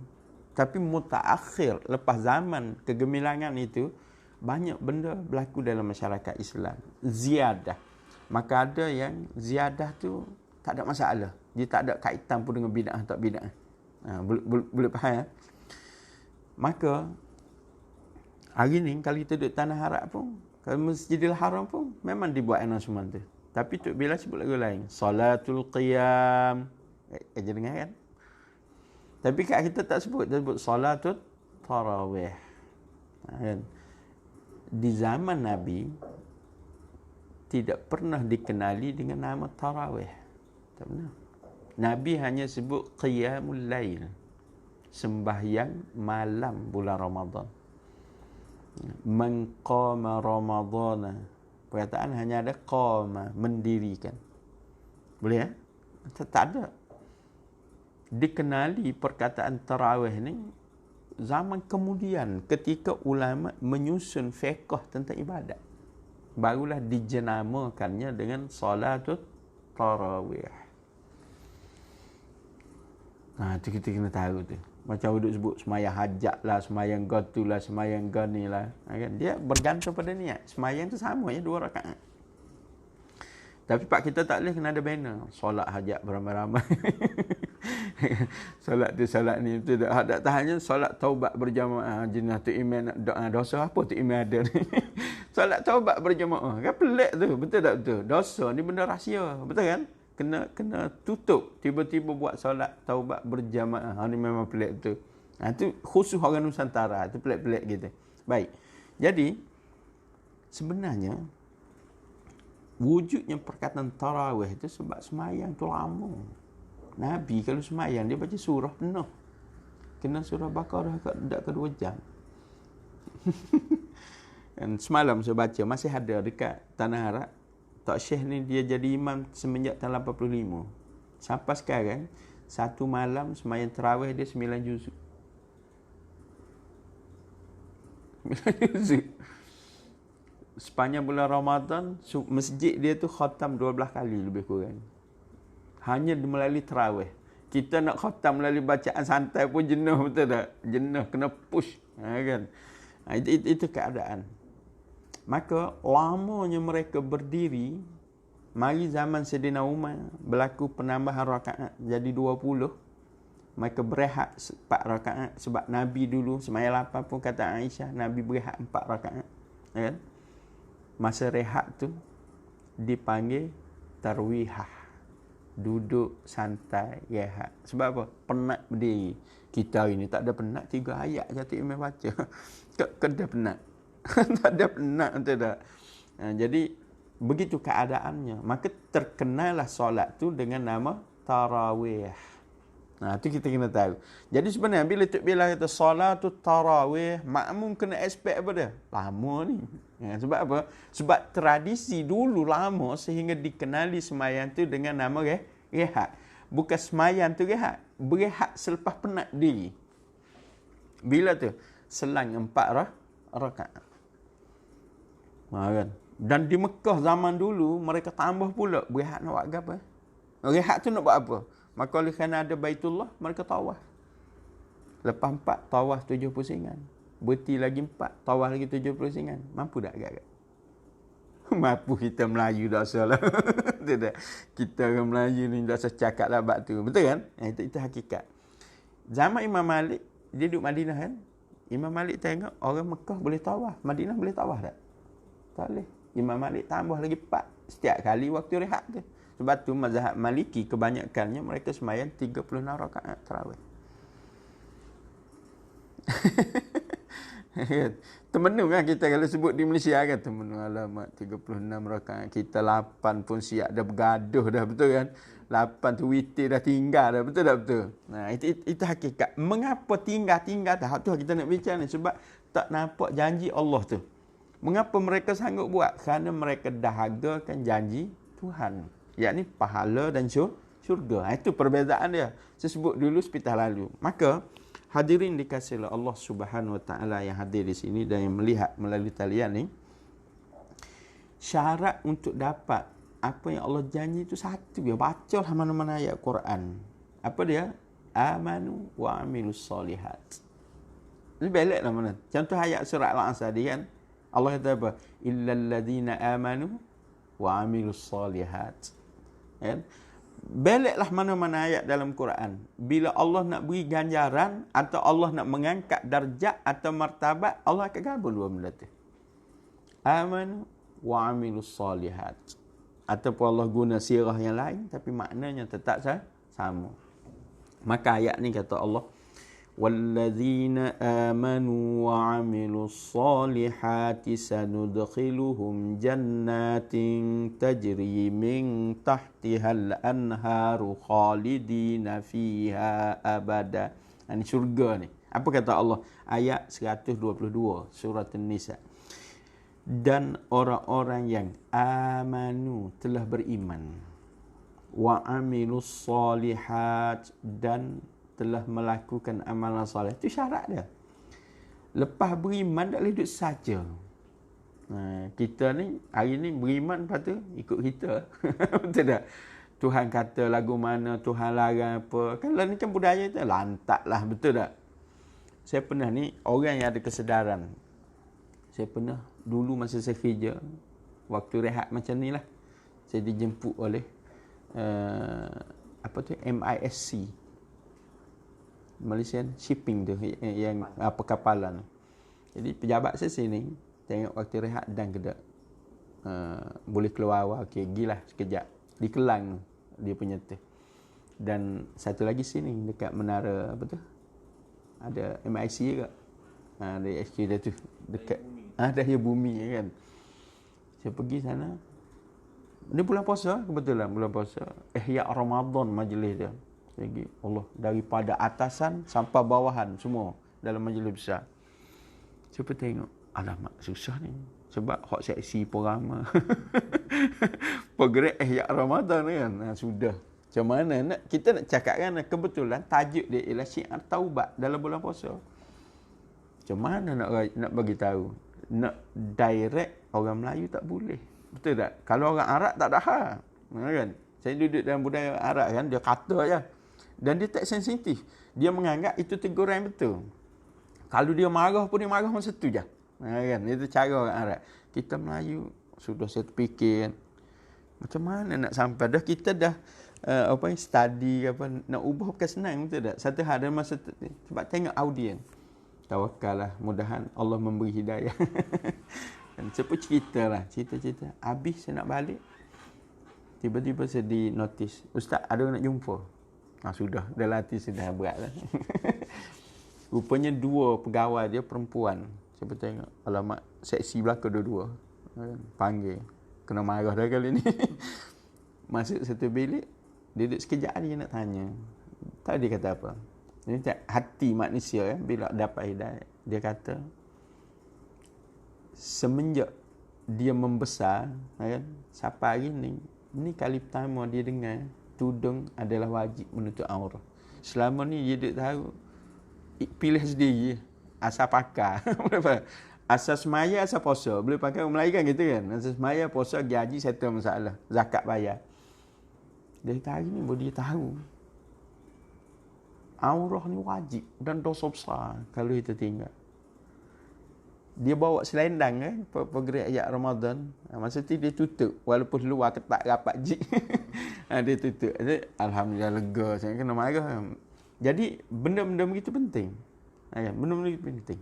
Tapi mutaakhir, lepas zaman kegemilangan itu, banyak benda berlaku dalam masyarakat Islam. Ziyadah. Maka ada yang ziyadah tu tak ada masalah. Dia tak ada kaitan pun dengan bid'ah tak bid'ah. Boleh faham ya? Maka hari ni kalau kita duduk tanah Arab pun, kalau Masjidil Haram pun memang dibuat announcement tu. Tapi Tok Bilal sebut lagu lain. Salatul Qiyam. Aja dengar kan? Tapi kat kita tak sebut. Dia sebut Salatul Tarawih. Kan? Di zaman Nabi tidak pernah dikenali dengan nama tarawih. Tak pernah. Nabi hanya sebut qiyamul lail, sembahyang malam bulan Ramadan. Man qama ramadana, perkataan hanya ada qama, mendirikan. Boleh ya? Tak ada. Dikenali perkataan tarawih ni zaman kemudian ketika ulama menyusun fiqh tentang ibadat, barulah dijenamakannya dengan salatul tarawih. Tu kita kena tahu tu. Macam duduk sebut semayang hajat lah, semayang gotu lah, semayang gani lah. Kan? Dia bergantung pada niat. Semayang tu sama je 2 rakaat. Tapi pak kita tak boleh kena ada banner. Solat hajat beramai-ramai. Solat tu solat ni. Tak tahannya solat taubat berjamaah. Jenah tu imam nak doa dosa apa tu imam ada ni. Solat taubat berjamaah. Kan pelik tu. Betul tak betul? Dosa ni benda rahsia. Betul kan? Kena tutup. Tiba-tiba buat solat taubat berjamaah. Ni memang pelik tu. Tu khusus orang Nusantara. Tu pelik-pelik gitu. Baik. Jadi, sebenarnya, wujudnya perkataan tarawih itu sebab semayang tu lama. Nabi kalau semayang dia baca surah penuh. Kena surah Baqarah dak ke 2 jam. Dan semalam saya baca masih ada dekat Tanah Arab. Tok Syekh ni dia jadi imam semenjak tahun 85. Sampai sekarang satu malam semayang tarawih dia 9 juzuk. 9 juzuk. Sepanjang bulan Ramadan, masjid dia tu khatam 12 kali lebih kurang. Hanya melalui tarawih. Kita nak khatam melalui bacaan santai pun jenuh, betul tak? Jenuh, kena push. Kan? Itu keadaan. Maka, lamanya mereka berdiri, mari zaman Sayyidina Umar, berlaku penambahan rakaat jadi 20. Mereka berehat 4 rakaat. Sebab Nabi dulu, semayang 8 pun kata Aisyah, Nabi berehat 4 rakaat. Kan? Masa rehat tu dipanggil tarwihah, duduk santai rehat. Sebab apa? Penat berdiri. Kita hari ni tak ada penat, 3 ayat je tu imam baca. Kena penat. Tak ada penat, betul tak? Jadi begitu keadaannya. Maka terkenalah solat tu dengan nama tarawih. Nah, tu kita kena tahu. Jadi sebenarnya bila Tok Bilal kata solatut tarawih, makmum kena expect apa dia? Lama ni. Sebab apa? Sebab tradisi dulu lama sehingga dikenali sembahyang tu dengan nama rehat. Bukan sembahyang tu rehat. Berehat selepas penat diri. Bila tu? Selang 4 rakaat. Kan? Dan di Mekah zaman dulu, mereka tambah pula. Berehat nak buat apa? Rehat tu nak buat apa? Maka oleh kerana ada Baitullah, mereka tawaf. Lepas 4, tawaf 7 pusingan. Berhenti lagi 4, tawaf lagi 7 pusingan. Mampu tak agak-agak? Mampu kita Melayu dah salah. Kita orang Melayu ni dah cakap lah bab tu. Betul kan? Itu hakikat. Zaman Imam Malik, dia duduk Madinah kan? Imam Malik tengok orang Mekah boleh tawaf. Madinah boleh tawaf tak? Tak boleh. Imam Malik tambah lagi 4 setiap kali waktu rehat tu. Sebab tu mazhab Maliki kebanyakannya mereka sembahyang 36 rakaat tarawih. Temenung kan kita kalau sebut di Malaysia kan, temenung alamat 36 rakaat. Kita 8 pun siap dah bergaduh dah, betul kan? 8 tu witir dah tinggal dah, betul tak betul? Nah, itu hakikat. Mengapa tinggal dah? Tu kita nak bincang ni sebab tak nampak janji Allah tu. Mengapa mereka sanggup buat? Kerana mereka dahagakan janji Tuhan. Yakni pahala dan syurga. Itu perbezaan dia. Saya sebut dulu sepatah lalu. Maka hadirin dikasihi Allah Subhanahu Wa Taala yang hadir di sini dan yang melihat melalui talian ni, syarat untuk dapat apa yang Allah janji itu satu ya. Bacalah mana-mana ayat Quran. Apa dia? Amanu wa amilus solihat. Ini beliklah mana. Contoh ayat surah Al-Asr tadi kan. Allah kata apa? Illal ladzina amanu wa amilus solihat. Kan? Beliklah mana-mana ayat dalam Quran. Bila Allah nak beri ganjaran atau Allah nak mengangkat darjat atau martabat, Allah akan gabung dua benda tu. Amanu wa amilus solihat. Ataupun Allah guna sirah yang lain tapi maknanya tetap sama. Maka ayat ni kata Allah, walladzina amanu wa amilus solihati sanudkhiluhum jannatin tajri min tahtihal anharu khalidina fiha abada. Ini syurga ni. Apa kata Allah? Ayat 122 surah An-Nisa. Dan orang-orang yang amanu telah beriman, wa amilus solihat dan telah melakukan amalan soleh. Itu syarat dia. Lepas beriman tak boleh duduk saja. Kita ni hari ni beriman lepas tu ikut kita. Betul tak? Tuhan kata lagu mana, Tuhan larang apa. Kalau ni kan budaya tu lantak lah. Betul tak? Saya pernah ni orang yang ada kesedaran. Saya pernah dulu masa saya kerja, waktu rehat macam ni lah, saya dijemput oleh MISC, Malaysian Shipping tu, yang perkapalan. Jadi pejabat saya sini tengok waktu rehat dan kedek boleh keluar awal, okey, gilah sekejap di Kelang dia punya tu. Dan satu lagi sini dekat menara apa tu, ada MIC juga, ada HQ dia tu dekat Daya Bumi kan. Saya pergi sana, ni bulan puasa, kebetulan bulan puasa, Ihya Ramadan majlis dia. Lagi Allah, daripada atasan sampai bawahan semua dalam majlis besar. Saya pun tengok, alamak susah ni. Sebab hak seksi pun ramai. Progrek Ihya Ramadan kan. Sudah. Macam mana kita nak cakap kan, kebetulan tajuk dia ialah syiar taubat dalam bulan puasa. Macam mana nak bagi tahu? Nak direct orang Melayu tak boleh. Betul tak? Kalau orang Arab tak ada hal. Kan? Saya duduk dalam budaya Arab kan, dia kata je. Dan dia tak sensitif. Dia menganggap itu teguran betul. Kalau dia marah pun dia marah masa tu je. Kan? Itu cara orang Arab. Kita Melayu sudah saya terfikir kan, macam mana nak sampai dah kita dah study apa, nak ubah bukan senang, betul tak? Satu hari masa sebab tengok audien. Tawakallah, mudahan Allah memberi hidayah. Dan saya pun cerita. Habis saya nak balik, tiba-tiba saya di notice, Ustaz ada nak jumpa. Sudah, dalam hati sudah berat lah. Rupanya 2 pegawai dia perempuan. Saya pun tengok, alamak, seksi belakang dua-dua. Panggil, kena marah dah kali ni. Masuk satu bilik, dia duduk sekejap dia nak tanya. Tahu dia kata apa? Ini hati manusia bila dapat hidayah. Dia kata, semenjak dia membesar, kan, sampai hari ni kali pertama dia dengar tudung adalah wajib menutup aurat. Selama ni dia duk tahu pilih sendiri asal pakar. Asal semaya, asal puasa. Boleh pakai orang Melayu kan gitu kan. Asal semaya, puasa, gaji, settle masalah. Zakat bayar. Dari hari ni baru dia tahu aurah ni wajib dan dosa besar kalau kita tinggal. Dia bawa selendang pergi ayat Ramadan. Masa tu dia tutup walaupun luar ketak rapat jik. Dia tutup. Alhamdulillah lega. Saya kena marah. Jadi benda-benda begitu penting. Benda-benda begitu penting.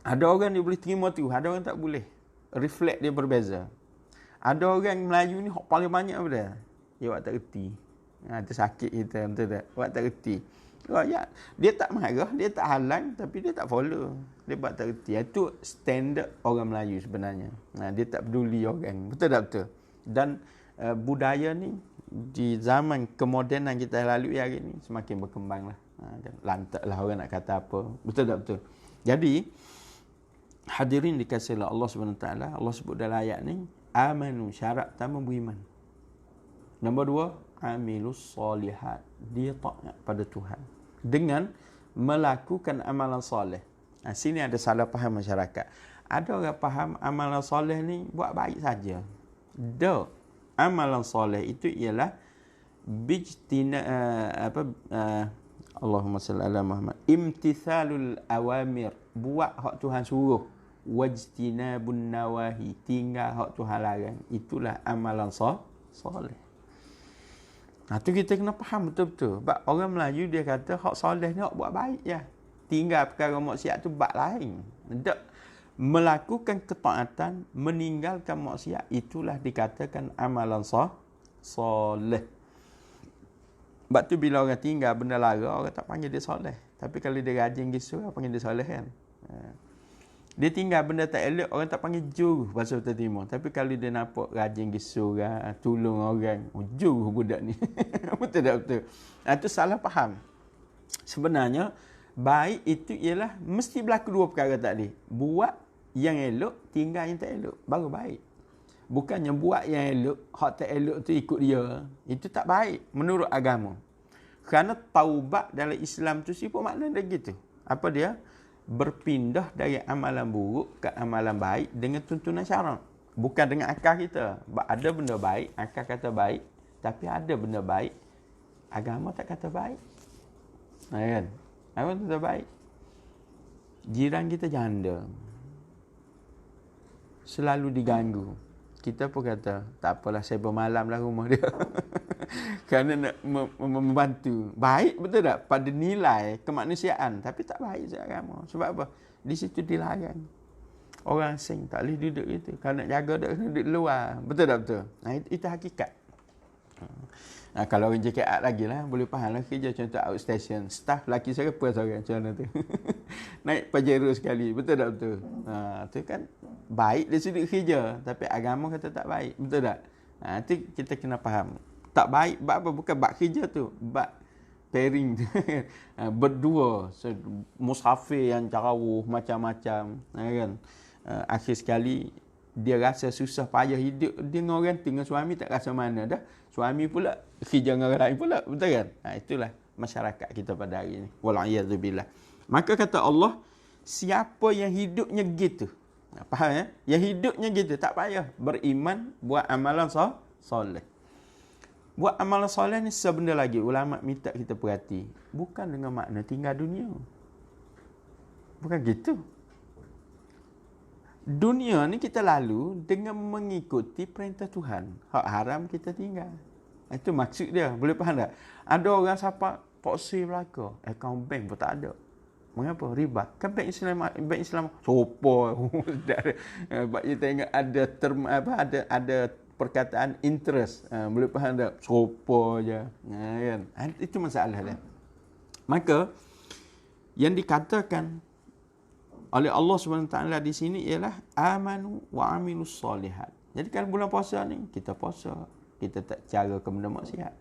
Ada orang dia boleh terima tu, ada orang tak boleh. Reflect dia berbeza. Ada orang Melayu ni paling banyak apa dia? Dia buat tak reti. Itu sakit kita, betul tak? Buat tak reti. Ya, dia tak marah, dia tak halang, tapi dia tak follow. Dia buat tak reti. Itu standard orang Melayu sebenarnya. Dia tak peduli orang. Betul tak betul? Dan budaya ni di zaman kemodenan kita lalui hari ni semakin berkembang lah. Lantaklah orang nak kata apa. Betul tak betul? Jadi, hadirin dikasihi Allah Subhanahu Wa Taala, Allah sebut dalam ayat ni, amanu, syarat pertama beriman. Nombor 2, amilus solihat. Dia taat pada Tuhan dengan melakukan amalan soleh. Sini ada salah faham masyarakat. Ada orang faham amalan soleh ni buat baik saja. Amalan soleh itu ialah bijtina Allahumma salli ala Muhammad. Imtithalul awamir, buat hak Tuhan suruh. Wajtinabun nawahi, tinggal hak Tuhan larang. Itulah amalan soleh. Tu kita kena faham betul-betul. Sebab orang Melayu dia kata hak soleh ni hak buat baik je. Tinggal perkara maksiat tu bab lain. Tak melakukan ketaatan, meninggalkan maksiat, itulah dikatakan amalan soleh. Sebab tu bila orang tinggal benda lara, orang tak panggil dia soleh. Tapi kalau dia rajin gisu, orang panggil dia soleh kan. Dia tinggal benda tak elok, orang tak panggil juru bahasa Betul Timur. Tapi kalau dia nampak rajin gisu, tolong orang, juru budak ni. Betul tak betul? Itu salah faham. Sebenarnya, baik itu ialah mesti berlaku dua perkara tadi. Buat yang elok, tinggal yang tak elok. Baru baik. Bukannya buat yang elok, hak tak elok tu ikut dia. Itu tak baik menurut agama. Kerana taubat dalam Islam tu sifat makna dia gitu. Apa dia? Berpindah dari amalan buruk ke amalan baik dengan tuntunan syarak. Bukan dengan akal kita. Ada benda baik, akal kata baik. Tapi ada benda baik, agama tak kata baik. Kan? Agama tak kata baik. Jiran kita janda. Selalu diganggu. Kita pun kata, tak apalah saya bermalamlah rumah dia. Kerana nak membantu. Baik betul tak? Pada nilai kemanusiaan. Tapi tak baik secara agama. Sebab apa? Di situ dilarang. Orang asing tak boleh duduk itu. Kalau nak jaga dia kena duduk luar. Betul tak betul? Itu hakikat. Kalau orang JKR lagi lah. Boleh faham lah kerja contoh outstation. Staff lelaki saya apa seorang macam mana tu. Naik Pajero sekali. Betul tak betul? Tu kan baik dia sudut kerja. Tapi agama kata tak baik. Betul tak? Itu kita kena faham. Tak baik bab apa? Bukan bab kerja tu. Bab pairing tu. Berdua. Musafir yang carawuh macam-macam. Kan? Akhir sekali dia rasa susah payah hidup. Dia dengan orang tu, dengan suami tak rasa mana dah. Suami pula kerja dengan orang lain pula. Betul kan? Itulah masyarakat kita pada hari ini. Wal'iyadzubillah. Maka kata Allah, siapa yang hidupnya gitu. Faham ya? Yang hidupnya gitu. Tak payah beriman, buat amalan soleh. Buat amalan soleh ni sebenda lagi. Ulama minta kita perhati. Bukan dengan makna tinggal dunia. Bukan gitu. Dunia ni kita lalu dengan mengikuti perintah Tuhan. Hak haram kita tinggal. Itu maksud dia. Boleh faham tak? Ada orang siapa poksi belaka. Akaun bank pun tak ada. Mengapa? Riba. Kan bank Islam sopo. Sebab kita tengok ada term ada perkataan interest. Boleh faham tak? Sopo je. Kan? Itu masalah dia. Maka yang dikatakan oleh Allah SWT di sini ialah amanu wa amilus solihat. Jadi kalau bulan puasa ni kita puasa, kita tak cara ke benda maksiat.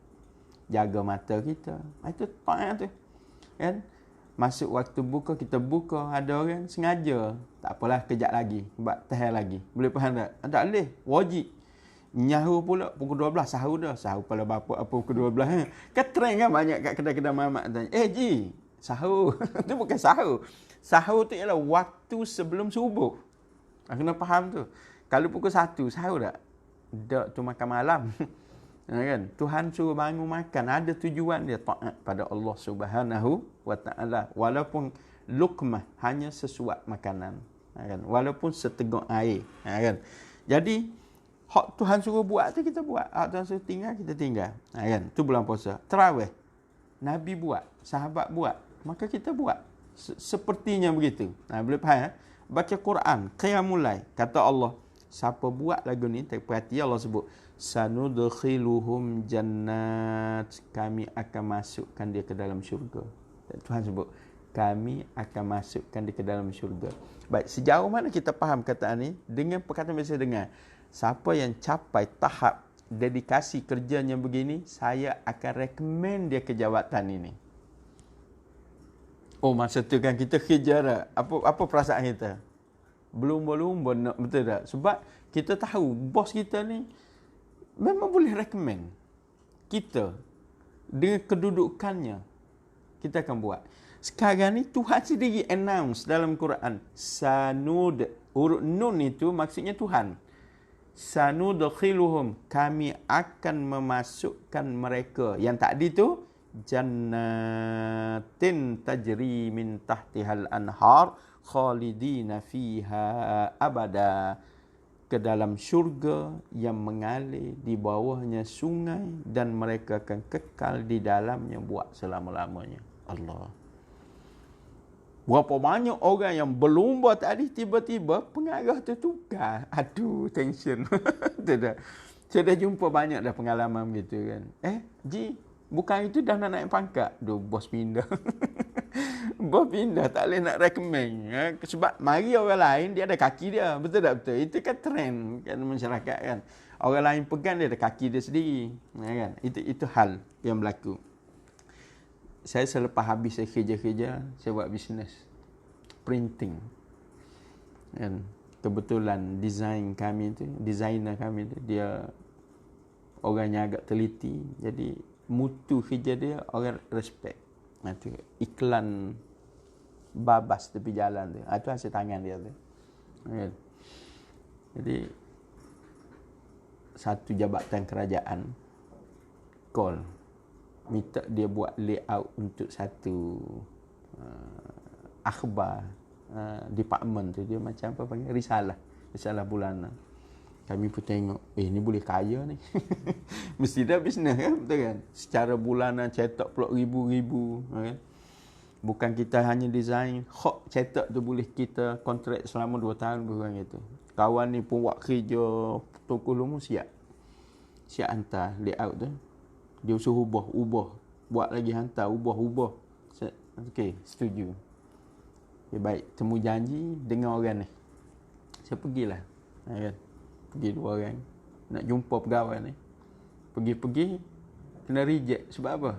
jaga mata kita. Itu taat tu. Kan? Masuk waktu buka, kita buka. Ada orang sengaja. Tak apalah, kejap lagi. Sebab tahan lagi. Boleh faham tak? Tak boleh. Wajib. Nyahu pula pukul 12. Sahur dah. Sahur pada bapak apa pukul 12. Kan trend kan banyak kat kedai-kedai mamak tanya. Ji, sahur. Itu bukan sahur. Sahur tu ialah waktu sebelum subuh. Kena faham tu. Kalau pukul 1, sahur tak? Tak, tu makan malam. Kan? Tuhan suruh bangun makan. Ada tujuan dia, taat pada Allah Subhanahu wa ta'ala. Walaupun lukmah, hanya sesuap makanan. Kan? Walaupun seteguk air. Kan? Jadi, hak Tuhan suruh buat tu kita buat. Hak Tuhan suruh tinggal, kita tinggal. Kan? Tu bulan puasa. Tarawih. Nabi buat. Sahabat buat. Maka kita buat. Sepertinya begitu. Boleh faham? Baca Quran. Qiyamul Lail. Kata Allah. Siapa buat lagu ni, tak perhati Allah sebut. Sanudkhiluhum jannat. Kami akan masukkan dia ke dalam syurga. Tuhan sebut. Kami akan masukkan dia ke dalam syurga. Baik, sejauh mana kita faham kataan ni? Dengan perkataan biasa dengar. Siapa yang capai tahap dedikasi kerjanya begini, saya akan recommend dia ke jawatan ini. Oh, masa tu kan kita kejar. Apa perasaan kita? Belum nak, betul tak? Sebab kita tahu bos kita ni memang boleh recommend kita dengan kedudukannya. Kita akan buat. Sekarang ni Tuhan sendiri announce dalam Quran. Sanud. Huruf nun itu maksudnya Tuhan. Sanudkhiluhum. Kami akan memasukkan mereka. Yang tadi tu. Jannatin tajri min tahtihal anhar. Khalidina fiha abada. Ke dalam syurga yang mengalir di bawahnya sungai dan mereka akan kekal di dalamnya buat selama-lamanya. Allah. Berapa banyak orang yang berlumba tadi tiba-tiba pengarah tu tukar. Aduh, tension. Saya dah jumpa banyak dah pengalaman begitu kan. Ji, bukan itu dah nak naik pangkat. Duh, bos pindah. Bos pindah, tak boleh nak recommend. Sebab mari orang lain, dia ada kaki dia. Betul tak betul? Itu kan trend kan masyarakat kan. Orang lain pegang, dia ada kaki dia sendiri. Kan? Itu hal yang berlaku. Saya selepas habis saya kerja, saya buat bisnes. Printing. Kan? Kebetulan desainer kami tu, dia orangnya agak teliti. Jadi mutu kerja dia, orang respect. Itu iklan babas tepi jalan tu. Itu hasil tangan dia tu. Okay. Jadi satu jabatan kerajaan call minta dia buat layout untuk satu akhbar department tu. Dia macam apa panggil, risalah bulanan. Kami pun tengok, ni boleh kaya ni. Mesti dah bisnes kan, betul kan? Secara bulanan cetak pula ribu-ribu. Kan? Bukan kita hanya design, hak cetak tu boleh kita kontrak selama 2 tahun bukan gitu. Kawan ni pun buat kerja, toko lumu siap hantar layout tu. Dia suruh ubah. Buat lagi hantar, ubah. Okey, setuju. Okay, baik, temu janji dengan orang ni. Saya pergilah. Kan? Pergi 2 orang nak jumpa pegawai ni. Pergi kena reject. Sebab apa?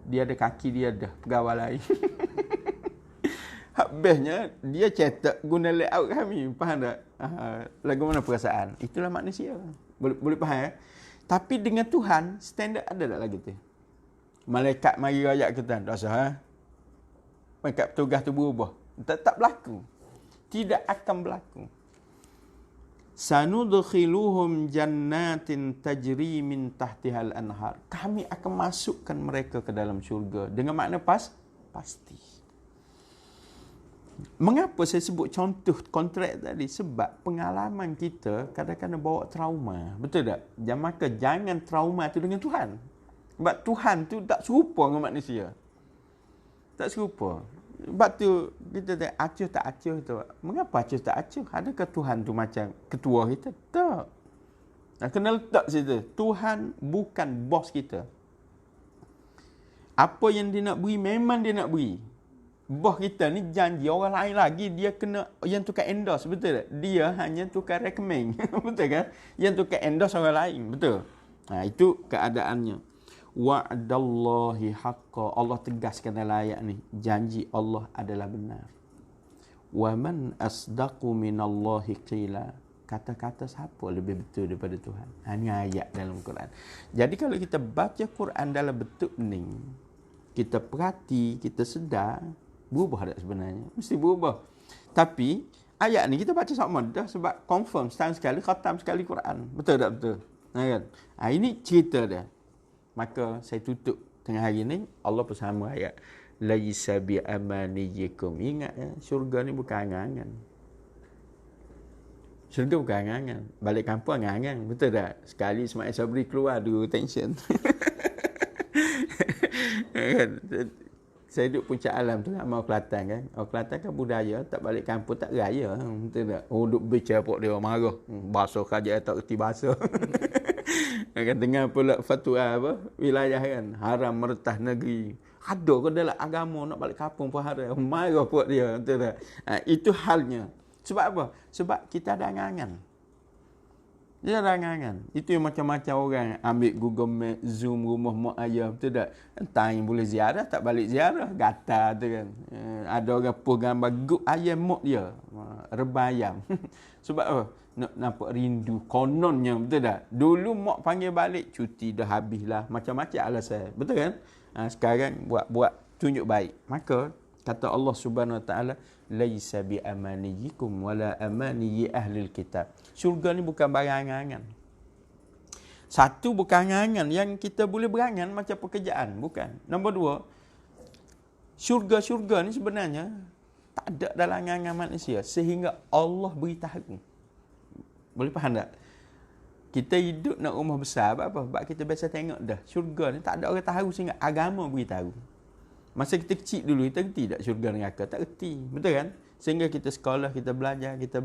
Dia ada kaki, dia ada pegawai lain. Habisnya dia cetak guna layout kami. Faham tak? Lagu mana perasaan? Itulah manusia. Boleh faham ya? Tapi dengan Tuhan, standard ada tak lagi tu? Malaikat mari rakyat kita. Tak sah. Malaikat petugas tu berubah. Tak berlaku. Tidak akan berlaku. Sanudkhiluhum jannatin tajri min tahtihal anhar. Kami akan masukkan mereka ke dalam syurga. Dengan makna pasti. Mengapa saya sebut contoh kontrak tadi? Sebab pengalaman kita kadang-kadang bawa trauma. Betul tak? Maka jangan trauma tu dengan Tuhan. Sebab Tuhan tu tak serupa dengan manusia. Tak serupa. Sebab tu kita tengok acuh tak acuh tu. Mengapa acuh tak acuh? Adakah Tuhan tu macam ketua kita? Tak. Kena letak situ. Tuhan bukan bos kita. Apa yang dia nak beri, memang dia nak beri. Bos kita ni janji orang lain lagi, dia kena yang tukar endorse, betul tak? Dia hanya tukar recommend. Betul kan? Yang tukar endorse orang lain, betul? Itu keadaannya. Wa'dallahi haqqa. Allah tegaskan dalam ayat ni, janji Allah adalah benar. Wa man asdaqu minallahi qila. Kata-kata siapa lebih betul daripada Tuhan? Ini ayat dalam Quran. Jadi kalau kita baca Quran dalam bentuk ni, kita perhati, kita sedar, berubah tak sebenarnya? Mesti berubah. Tapi ayat ni kita baca sama dah sebab confirm setahun sekali, khatam sekali Quran. Betul tak betul? Kan? Ini cerita dia. Maka saya tutup tengah hari ni, Allah bersama ayat. Laisa bi amaniyikum. Ingat ya, syurga ni bukan angan-angan. Syurga bukan angan-angan. Balik kampung angan-angan. Betul tak? Sekali Ismail Sabri keluar, dua tension. Saya duduk puncak alam tu kan, mau Kelantan kan. Kelantan kan budaya, tak balik kampung tak raya. Betul tak? Duduk bercapok dia marah. Bahasa kerja tak kerti bahasa. Kan dengar pula fatwa apa? Wilayah kan. Haram meretah negeri. Ada ke dalam agama nak balik kampung pun haram. Marah pun dia. Betul tak? Itu halnya. Sebab apa? Sebab kita ada angan-angan. Dia ada angan-angan. Itu yang macam-macam orang ambil Google Map, zoom rumah mak ayah. Betul tak? Entah yang boleh ziarah, tak balik ziarah. Gatal tu kan. Ada orang post gambar group ayam mak dia. Rebah ayam. Sebab apa? Nak nampak rindu. Kononnya, betul tak? Dulu mak panggil balik, cuti dah habis lah. Macam-macam alasan. Betul kan? Sekarang buat tunjuk baik. Maka, kata Allah Subhanahu Wa Taala, laisa bi amaniyikum wala amaniyi ahlil kitab. Syurga ni bukan barang angan-angan. Satu, bukan angan-angan yang kita boleh berangan macam pekerjaan, bukan. Nombor dua, syurga-syurga ni sebenarnya tak ada dalam angan-angan manusia sehingga Allah beritahu. Boleh faham tak? Kita hidup nak rumah besar, apa? Sebab kita biasa tengok dah. Syurga ni tak ada orang tahu sehingga agama beritahu. Masa kita kecil dulu, kita kerti tak syurga neraka? Tak kerti. Betul kan? Sehingga kita sekolah, kita belajar. Kita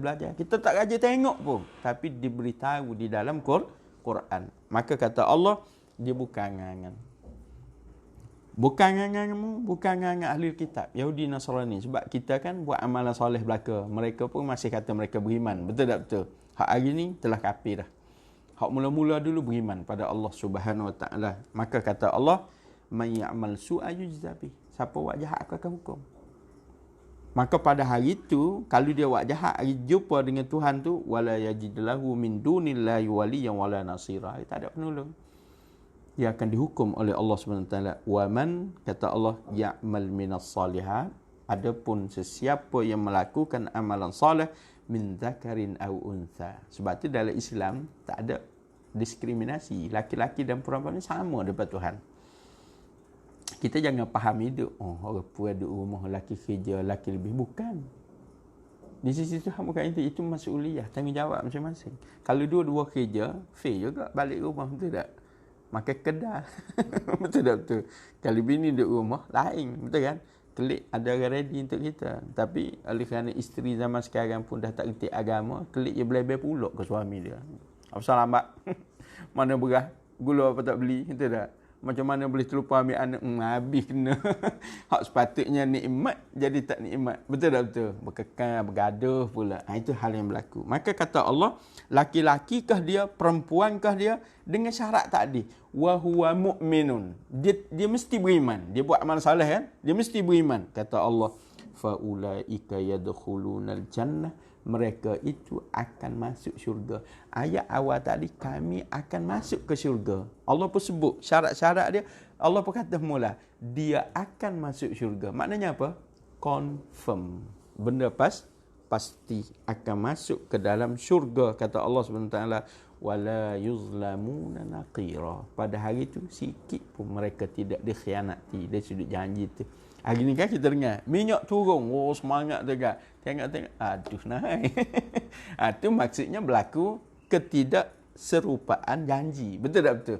tak raja tengok pun. Tapi diberitahu di dalam Quran. Maka kata Allah, dia bukan angan-angan. Bukan angan-angan ahli kitab. Yahudi Nasrani. Sebab kita kan buat amalan soleh belaka. Mereka pun masih kata mereka beriman. Betul tak betul? Hak hari ni telah kafir dah. Hak mula-mula dulu beriman pada Allah Subhanahu Wa Taala. Maka kata Allah, may ya'mal su'a yujza bih. Siapa buat jahat aku akan hukum. Maka pada hari itu, kalau dia buat jahat, hari jumpa dengan Tuhan tu, wala yajid lahu min dunillahi waliyyan wala nasira. Tak ada penolong. Dia akan dihukum oleh Allah Subhanahu Wa Taala. Wa man, kata Allah, ya'mal minas salihat. Adapun sesiapa yang melakukan amalan soleh min zakarin aw untha. Sebab tu dalam Islam tak ada diskriminasi. Laki-laki dan perempuan ni sama depan Tuhan. Kita jangan faham hidup. Orang perempuan duduk rumah, lelaki kerja, lelaki lebih. Bukan. Di sisi Tuhan bukan itu. Itu mas'uliyah, tanggungjawab masing-masing. Kalau dua-dua kerja, fair juga balik rumah. Betul tak? Makan kedai. Betul tak betul? Kalau bini duduk rumah, lain. Betul kan? Klik ada orang ready untuk kita. Tapi oleh kerana isteri zaman sekarang pun dah tak kerti agama, klik je belai-belai pulak ke suami dia. Apa salah lambat? Mana beras? Gula apa tak beli? Betul tak? Macam mana boleh terlupa ambil anak? Habis kena. Hak sepatutnya nikmat jadi tak nikmat. Betul tak betul? Berkekal, bergaduh pula. Itu hal yang berlaku. Maka kata Allah, laki-laki kah dia, perempuan kah dia, dengan syarat tadi. Wa huwa mu'minun. Dia mesti beriman. Dia buat amal soleh kan? Dia mesti beriman. Kata Allah, fa ulaika yadkhulunal jannah. Mereka itu akan masuk syurga. Ayat awal tadi, kami akan masuk ke syurga. Allah pun sebut syarat-syarat dia. Allah pun kata mula, dia akan masuk syurga. Maknanya apa? Confirm. Benda pasti akan masuk ke dalam syurga. Kata Allah SWT, wala yuzlamuna naqira. Pada hari itu, sikit pun mereka tidak dikhianati. Dia sudut janji itu. Hari ni kan kita dengar, minyak turun. Semangat tegak. Tengok-tengok, aduh naik. Itu maksudnya berlaku ketidakserupaan janji. Betul tak betul?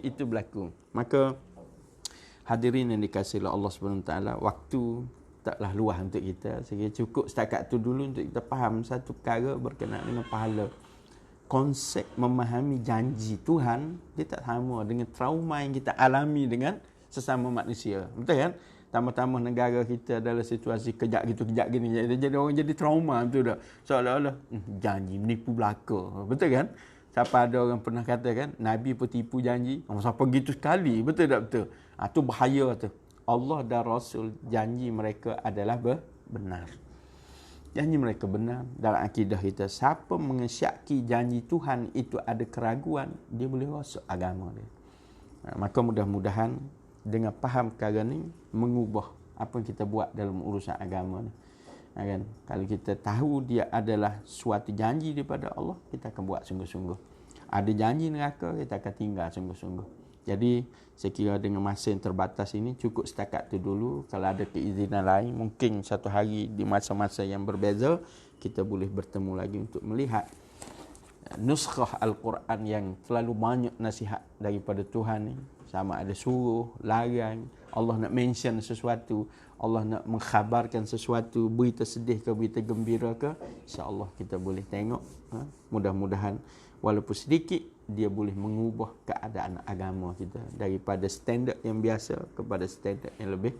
Itu berlaku. Maka hadirin yang dikasihi oleh Allah SWT, waktu taklah luas untuk kita. Saya cukup setakat tu dulu untuk kita faham satu perkara berkenaan dengan pahala. Konsep memahami janji Tuhan, dia tak sama dengan trauma yang kita alami dengan sesama manusia. Betul kan? Tambah-tambah negara kita adalah situasi kejap gitu, kejap gini. Jadi orang jadi trauma, betul tak? Seolah-olah janji menipu belaka. Betul kan? Siapa ada orang pernah kata kan, Nabi pun tipu janji. Siapa gitu sekali, betul tak betul? Tu bahaya tu. Allah dan Rasul janji mereka adalah benar. Janji mereka benar. Dalam akidah kita, siapa mengesyaki janji Tuhan itu ada keraguan, dia boleh rosak agama dia. Maka mudah-mudahan dengan faham perkara ni, mengubah apa yang kita buat dalam urusan agama ni. Kan? Kalau kita tahu dia adalah suatu janji daripada Allah, kita akan buat sungguh-sungguh. Ada janji neraka, kita akan tinggal sungguh-sungguh. Jadi saya kira dengan masa yang terbatas ini cukup setakat tu dulu. Kalau ada keizinan lain, mungkin satu hari di masa-masa yang berbeza kita boleh bertemu lagi untuk melihat nuskhah Al-Quran yang terlalu banyak nasihat daripada Tuhan ni. Sama ada suruh, larang, Allah nak mention sesuatu, Allah nak mengkhabarkan sesuatu, berita sedih ke berita gembira ke, insya-Allah kita boleh tengok. Mudah-mudahan walaupun sedikit dia boleh mengubah keadaan agama kita daripada standard yang biasa kepada standard yang lebih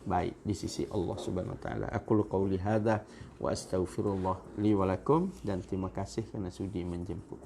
baik di sisi Allah Subhanahu wa taala. Aqulu qauli hadza wa astaghfirullah li wa lakum, dan terima kasih kerana sudi menjemput.